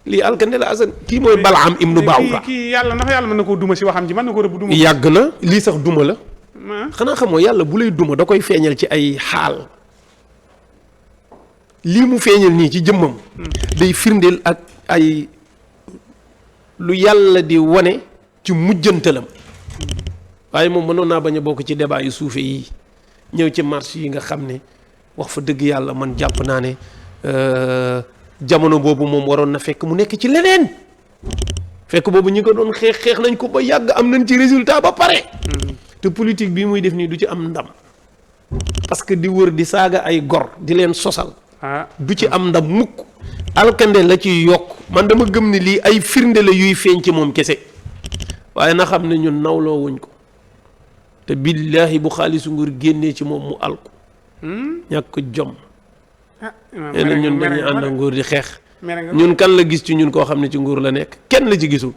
lii alkande la Assane kii mooy Balaam ibnu Baawra kii yàlla ndax yàlla mën na koo duma si waxam ji mën na ko rëbb duma yàgg na lii sax duma la xanaa xamoo yàlla bu lay duma da koy feeñal ci ay xaal lii mu feeñal nii ci jëmmam day firndeel ak ay lu yàlla di wane ci mujjantalam waaye moom mënoon naa bañ a bokk ci débat yu suufe yi ñëw ci marche yi nga xam ne wax fa dëgg yàlla man jàpp naa ne jamono boobu moom waroon na fekk mu nekk ci leneen fekk boobu ñi ko doon xeex nañ ko ba yàgg am nañ ci résultat ba pare te politique bii muy def nii du ci am ndam parce que di wër di saaga ay gor di leen sosal du ci am ndam mukk alkande la ciy yokk man dama gëm ne lii ay firnde la yuy feeñ ci moom kese waaye na xam ne ñun nawloo wuñ ko te billaahi bu xaalisu nguur génnee ci moom mu alku ñàkk jom nee na ñun dañuy ànd ak nguur di xeex ñun kan la gis ci ñun koo xam ne ci nguur la nekk kenn la ci gisul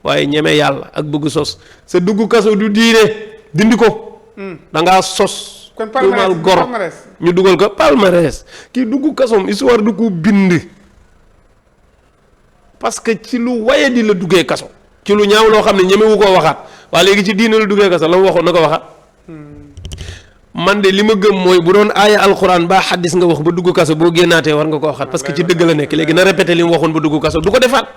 waaye ñeme yàlla ak bëgg sos sa dugg kaso du diine dindi ko da ngaa sos tuumaal gor ñu dugal ko palmarès kii dugg kasoom histoire du ko bind parce que ci lu waye di la duggee kaso ci lu ñaaw loo xam ne ñemewu koo waxaat waa léegi ci diine la duggee kaso la mu waxoon na ko waxaat man de li ma gëm mooy bu doon aaya alxuraan ba xaddis nga wax ba dugg kaso boo génnaatee war nga ko waxaat parce que ci dëgg la nekk léegi na répété li mu waxoon ba dugg kaso du ko defaat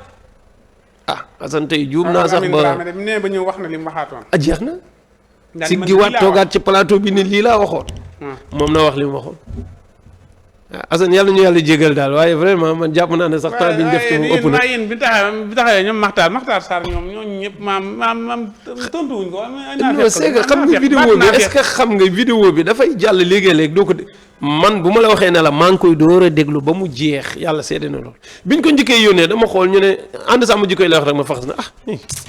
Assane tey juum naa sax ba nee ba ñëw wax na li mu waxaatoon jeex na si giwaat toogaat ci plateau bi ne lii laa waxoon moom na wax li mu waxoon Assane yàlla ñu yàlla jégal daal waaye vraiment man jàpp naa ne sax temps bi ñu def ci mu ëpp na yéen bi taxawee ñoom Maxtaar Sarr ñooñu ñëpp maam tontuwuñ ko non c'est que xam nga vidéo bi est-ce que xam nga vidéo bi dafay jàll léegi-léegi doo ko man bu ma la waxee ne la maa ngi koy door a déglu ba mu jeex yàlla seede na lool biñ ko njëkkee yónnee dama xool ñu ne ànd sàmm jikkoy la wax rek ma faxas na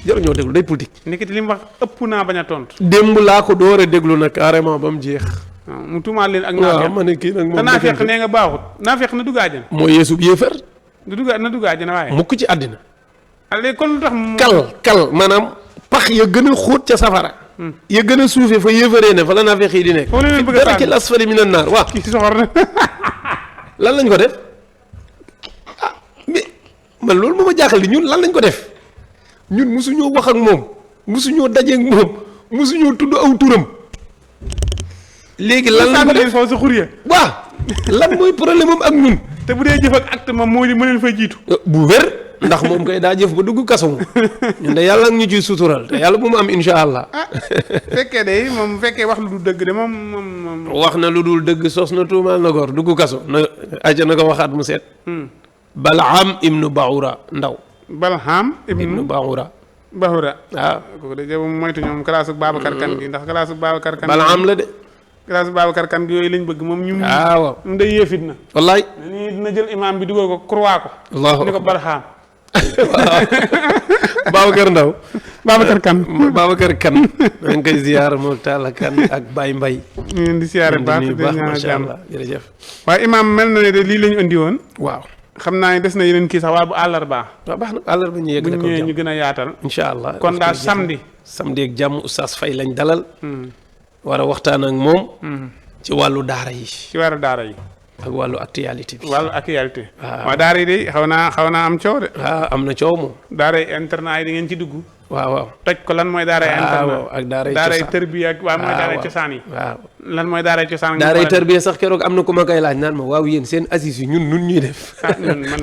jërë ñoo déglu day politique ndekete li mu wax ëpp naa bañ a tontu démb laa ko door a déglu nag carrément ba mu jeex mu tuumaal leen ak waaw ma ne kii nag moom naa fekk nee nga baaxut naa fekk na dugg àjjana moo yeesub yéefar na dugg àjjana waaye mukk ci àddina léegi kon lu tax kal maanaam pax ya gën a xóot ca safara ya gën a suufee fa yéefaree ne fa la naa fekk yi di nekk dara ki lasfali minan naar waaw kii soxor na lan lañ ko def mais man loolu moo ma jaaxal di ñun lan lañ ko def ñun musuñoo wax ak moom musuñoo dajeek moom musuñoo tudd aw turam léegi lan lañ ko def sa xurya waaw lan mooy problème am ak ñun te bu dee jëf ak acte moom moo li mëneen fay jiitu bu wér ndax moom koy daa jëf ba dugg kaso moom ñun de yàlla ak ñu ciy sutural te yàlla bu mu am insha allah fekkee de moom fekkee wax lu dul dëgg de moom wax na lu dul dëgg sos na tuumaal na góor dugg kaso na aja na ko waxaat mu seet Balham ibnu Baoura ndaw Balham ibnu Baoura waaw kooku de jëw moytu ñoom classe Babacar Kane gi ndax classe Babacar Kane Balham la de classe Babacar Kane gi yooyu lañ bëgg moom ñu waaw mu day yëfit na wallaay nii dina jël imam bi dugal ko croix ko ni ko Balham Babacar Ndaw Babacar Kane Babacar Kane maa ngi koy ziyaar moo Talla Kane ak Baye Mbaye ñu leen di siyaare baax macha allah jërëjëf waaye imam mel na ne de lii lañu andi woon waaw xam naa ne des na yeneen kii sax waa bu àllarba waaw baax na àllarba ñu yegg bu ñëwee ñu gën a yaatal incha allah kon daal samedi ak jàmm Oustaz Faye lañ dalal war a waxtaan ak moom ci wàllu daara yi ak wàllu actualité bi waaw daara yi de xaw naa am coow de waaw am na coow moom daara yi internat yi da ngeen ci dugg waaw toj ko lan mooy daara yi internat ak daara yi tërbiya ak waaw mooy daara yi cosaan yi waaw lan mooy daara yi cosaan daara yi tërbiya sax keroog am na ku ma koy laaj naan ma waaw yéen seen assis yi ñun ñuy def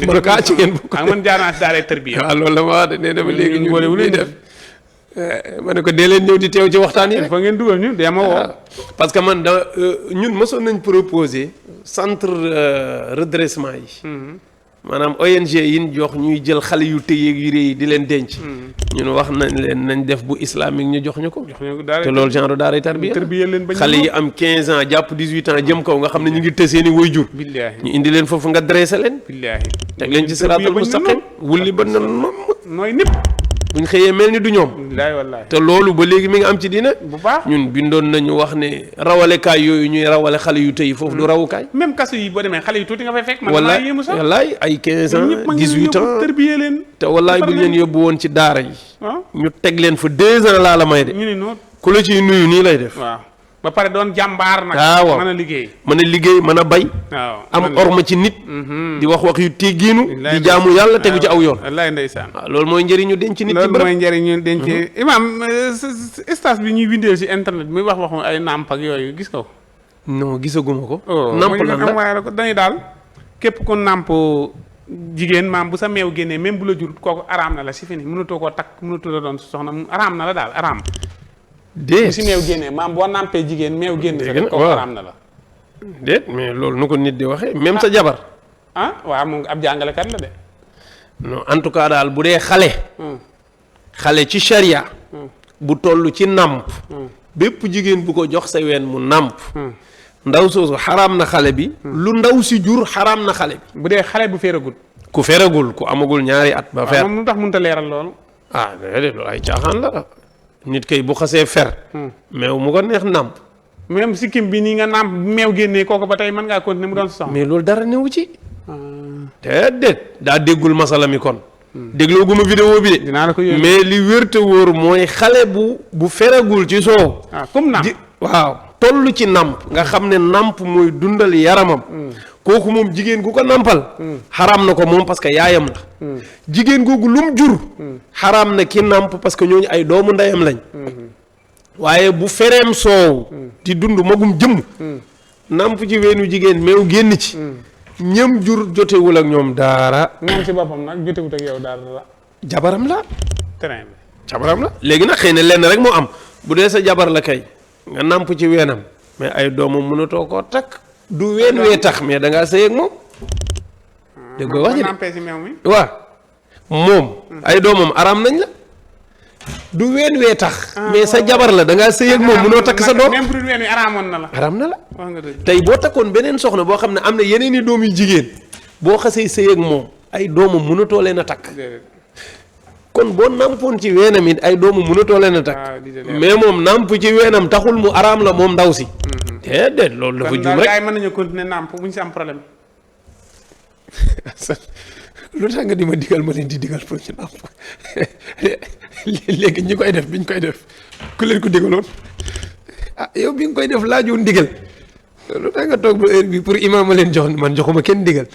man kaa ci ngeen bokk man jaar naa si daara yi tërbiya waaw loolu la ma wax de nee na ma léegi ñun ñuy def ma ne ko dee leen ñëw di teew ci waxtaan yi rek fa ngeen dugal ñu dee ma woo parce que man ñun mosoon nañ proposer centre redressement yi maanaam ONG yi ñu jox ñuy jël xale yu tëyeeg yu rëy yi di leen denc ñun wax nañ leen nañ def bu islamique ñu jox ñu ko te loolu genre daaray tarbiya xale yi am 15 ans jàpp 18 ans jëm kaw nga xam ne ñu ngi tëj seeni waajur ñu indi leen foofu nga dressé leen teg leen ci siraatal mustaqim wulli ba na nooy nit buñ xëyee mel ni du ñoom te loolu ba léegi mi ngi am ci diina bu baax ñun bindoon nañu wax ne rawalekaay yooyu ñuy rawale xale yu tëy foofu du rawukaay même kaso yi boo demee xale yu tuuti nga fay fekk wallaay ay 15 ans 18 ans tërbiyee leen te wallaay buñ leen yóbbu woon ci daara yi ñu teg leen fa 2 ans laa la may de ñu ne noonu ku la ciy nuyu nii lay def waaw ba pare doon jàmbaar nag. waaw mën a liggéey. mën a liggéey mën a bay. waaw am orma ci nit. di wax wax yu teggiinu. di jaamu yàlla tegu ci aw yoon. wallaay ndeysaan. waaw loolu mooy njëriñu denc nit. loolu mooy njëriñu denc. Imaam stage bi ñuy windeel ci internet muy wax waxu ay nàmp ak yooyu gis nga ko. non gisaguma ko. nàmp lan la waaye ko dañuy daal képp ku nàmp jigéen maam bu sa meew génnee même bu la jur kooku araam na la si fini mënatoo koo takk mënatoo la doon soxna araam na la daal araam. déet si meew génnee maam boo nàmpee jigéen meew génn sa rek kooku araam na la. déet mais loolu nu ko nit di waxee même sa jabar. waaw moom ab jàngalekat la de. non en tout cas daal bu dee xale. xale ci charia. bu toll ci nàmp. bépp jigéen bu ko jox sa ween mu nàmp. ndaw soosu xaraam na xale bi. lu ndaw si jur xaraam na xale bi. bu dee xale bu feragul. ku feragul ku amagul ñaari at. ba fer moom lu tax mënut a leeral loolu. déedéet loolu ay caaxaan la. nit kay bu xasee fer. meew mu ko neex nàmp. même sikkim bi nii nga nàmp meew génnee kooku ba tey mën ngaa continuer mu doon soxna. mais loolu dara newu ci. déedéet daa déggul masala mi kon. dégloo guma vidéo bi de. dinaa la ko yónnee mais li wér te wóor mooy xale bu feragul ci soow. comme nàmp waaw toll ci nàmp nga xam ne nàmp mooy dundal yaramam. kooku moom jigéen gu ko nàmpal. xaraam na ko moom parce que yaayam la. jigéen googu lum jur. xaraam na ki nàmp parce que ñooñu ay doomu ndeyam lañ. waaye bu fereem soow. di dund magum jëmm. nàmp ci weenu jigéen meew génn ci. ñëm jur jotewul ak ñoom daara. moom si boppam nag jotewut ak yow daara. jabaram la. très bien. jabaram la léegi nag xëy na lenn rek moo am bu dee sa jabar la kay nga nàmp ci weenam mais ay doomam mënatoo koo takk. du ween wee tax mais da ngaa sëy ak moom. dégg nga wax ji de waaw moom. ay doomam araam nañ la. du ween wee tax. mais sa jabar la da ngaa sëy ak moom mënoo takk sa doom. même bu dul ween wi araamoon na la. araam na la. wax nga dëgg. tey boo takkoon beneen soxna boo xam ne am na yeneen i doom yu jigéen boo xasee sëy ak moom ay doomam mënatoo leen a takk. kon boo nampoon ci weenam it ay doomu mënatoo leen a takk. mais moom namp ci weenam taxul mu araam la moom ndaw si. déedéet loolu dafa juum rek kon daal mën nañu continuer namp bu ñu si am problème. lu tax nga di ma digal ma leen di digal pour ñu namp léegi ñi koy def biñ koy def ku leen ko digaloon yow bi nga koy def laajoon digal lu tax nga toog ba heure bi pour imaam ma leen jox man joxuma kenn digal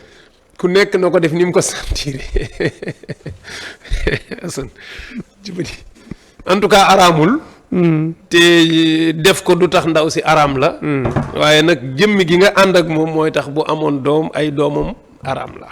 ku nekk na ko def ni mu ko sentir asan jubadi en tout cas araamul. te def ko du tax ndaw si araam la. waaye nag jëmmi gi nga ànd ak moom mooy tax bu amoon doom ay doomam araam la.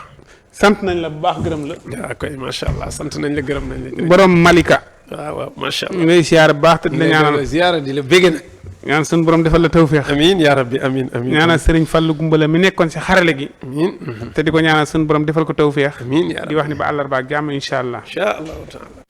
sant nañ la bu baax gërëm la. waaw koy macha allah sant nañ la gërëm nañ la. borom Malika. waaw macha allah. ñu lay siyaare bu baax te di la ñaanal ziyaara di la bëgg nag. ñaan suñu borom defal la tawféex. amiin yaa rabbi amiin amiin. ñaanal Serigne Fallou Gumbala mi nekkoon si xarale gi. amiin. te di ko ñaanal suñu borom defal ko tawféex. amiin yaa rabbi di wax ni ba àllarba ak jàmm incha allah. incha allahu taala.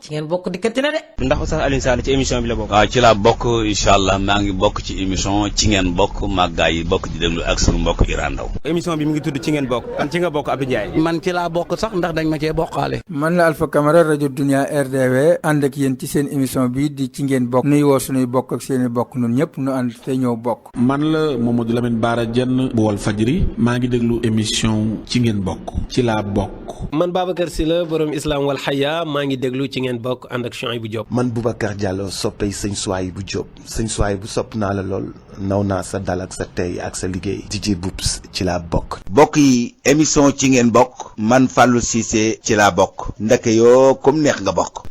ci ngeen bokk dikkati na de. ndax Oustaz Alioune Sall ci émission bi la bokk. waaw ci laa bokk incha allah maa ngi bokk ci émission ci ngeen bokk màggaa yi bokk di déglu ak sunu mbokk Iran Ndaw. émission bi mi ngi tudd ci ngeen bokk. ci nga bokk Abdou Ndiaye. man ci laa bokk sax ndax dañ ma cee bokkaale. man la Alpha Camara rajo Dunia RDV ànd ak yéen ci seen émission bi di ci ngeen bokk nuy woo sunuy bokk ak seeni bokk nun ñëpp nu ànd te ñëw bokk. man la Mamadou Lamine Bara Diène bu wal fajri maa ngi déglu émission ci ngeen bokk ci laa bokk. man Babacar Sylla borom islam wal xaya maa ngi déglu ci ngeen bokk ànd ak Chouaïbou Diop. man Boubacar Diallo soppay sëñ Souaïbou Diop sëñ Souaïbou sopp naa la lool naw naa sa dal ak sa tey ak sa liggéey DJ Boubs ci laa bokk. mbokk yi émission ci ngeen bokk man Fallou Cissé ci laa bokk ndeke yoo comme neex nga bokk.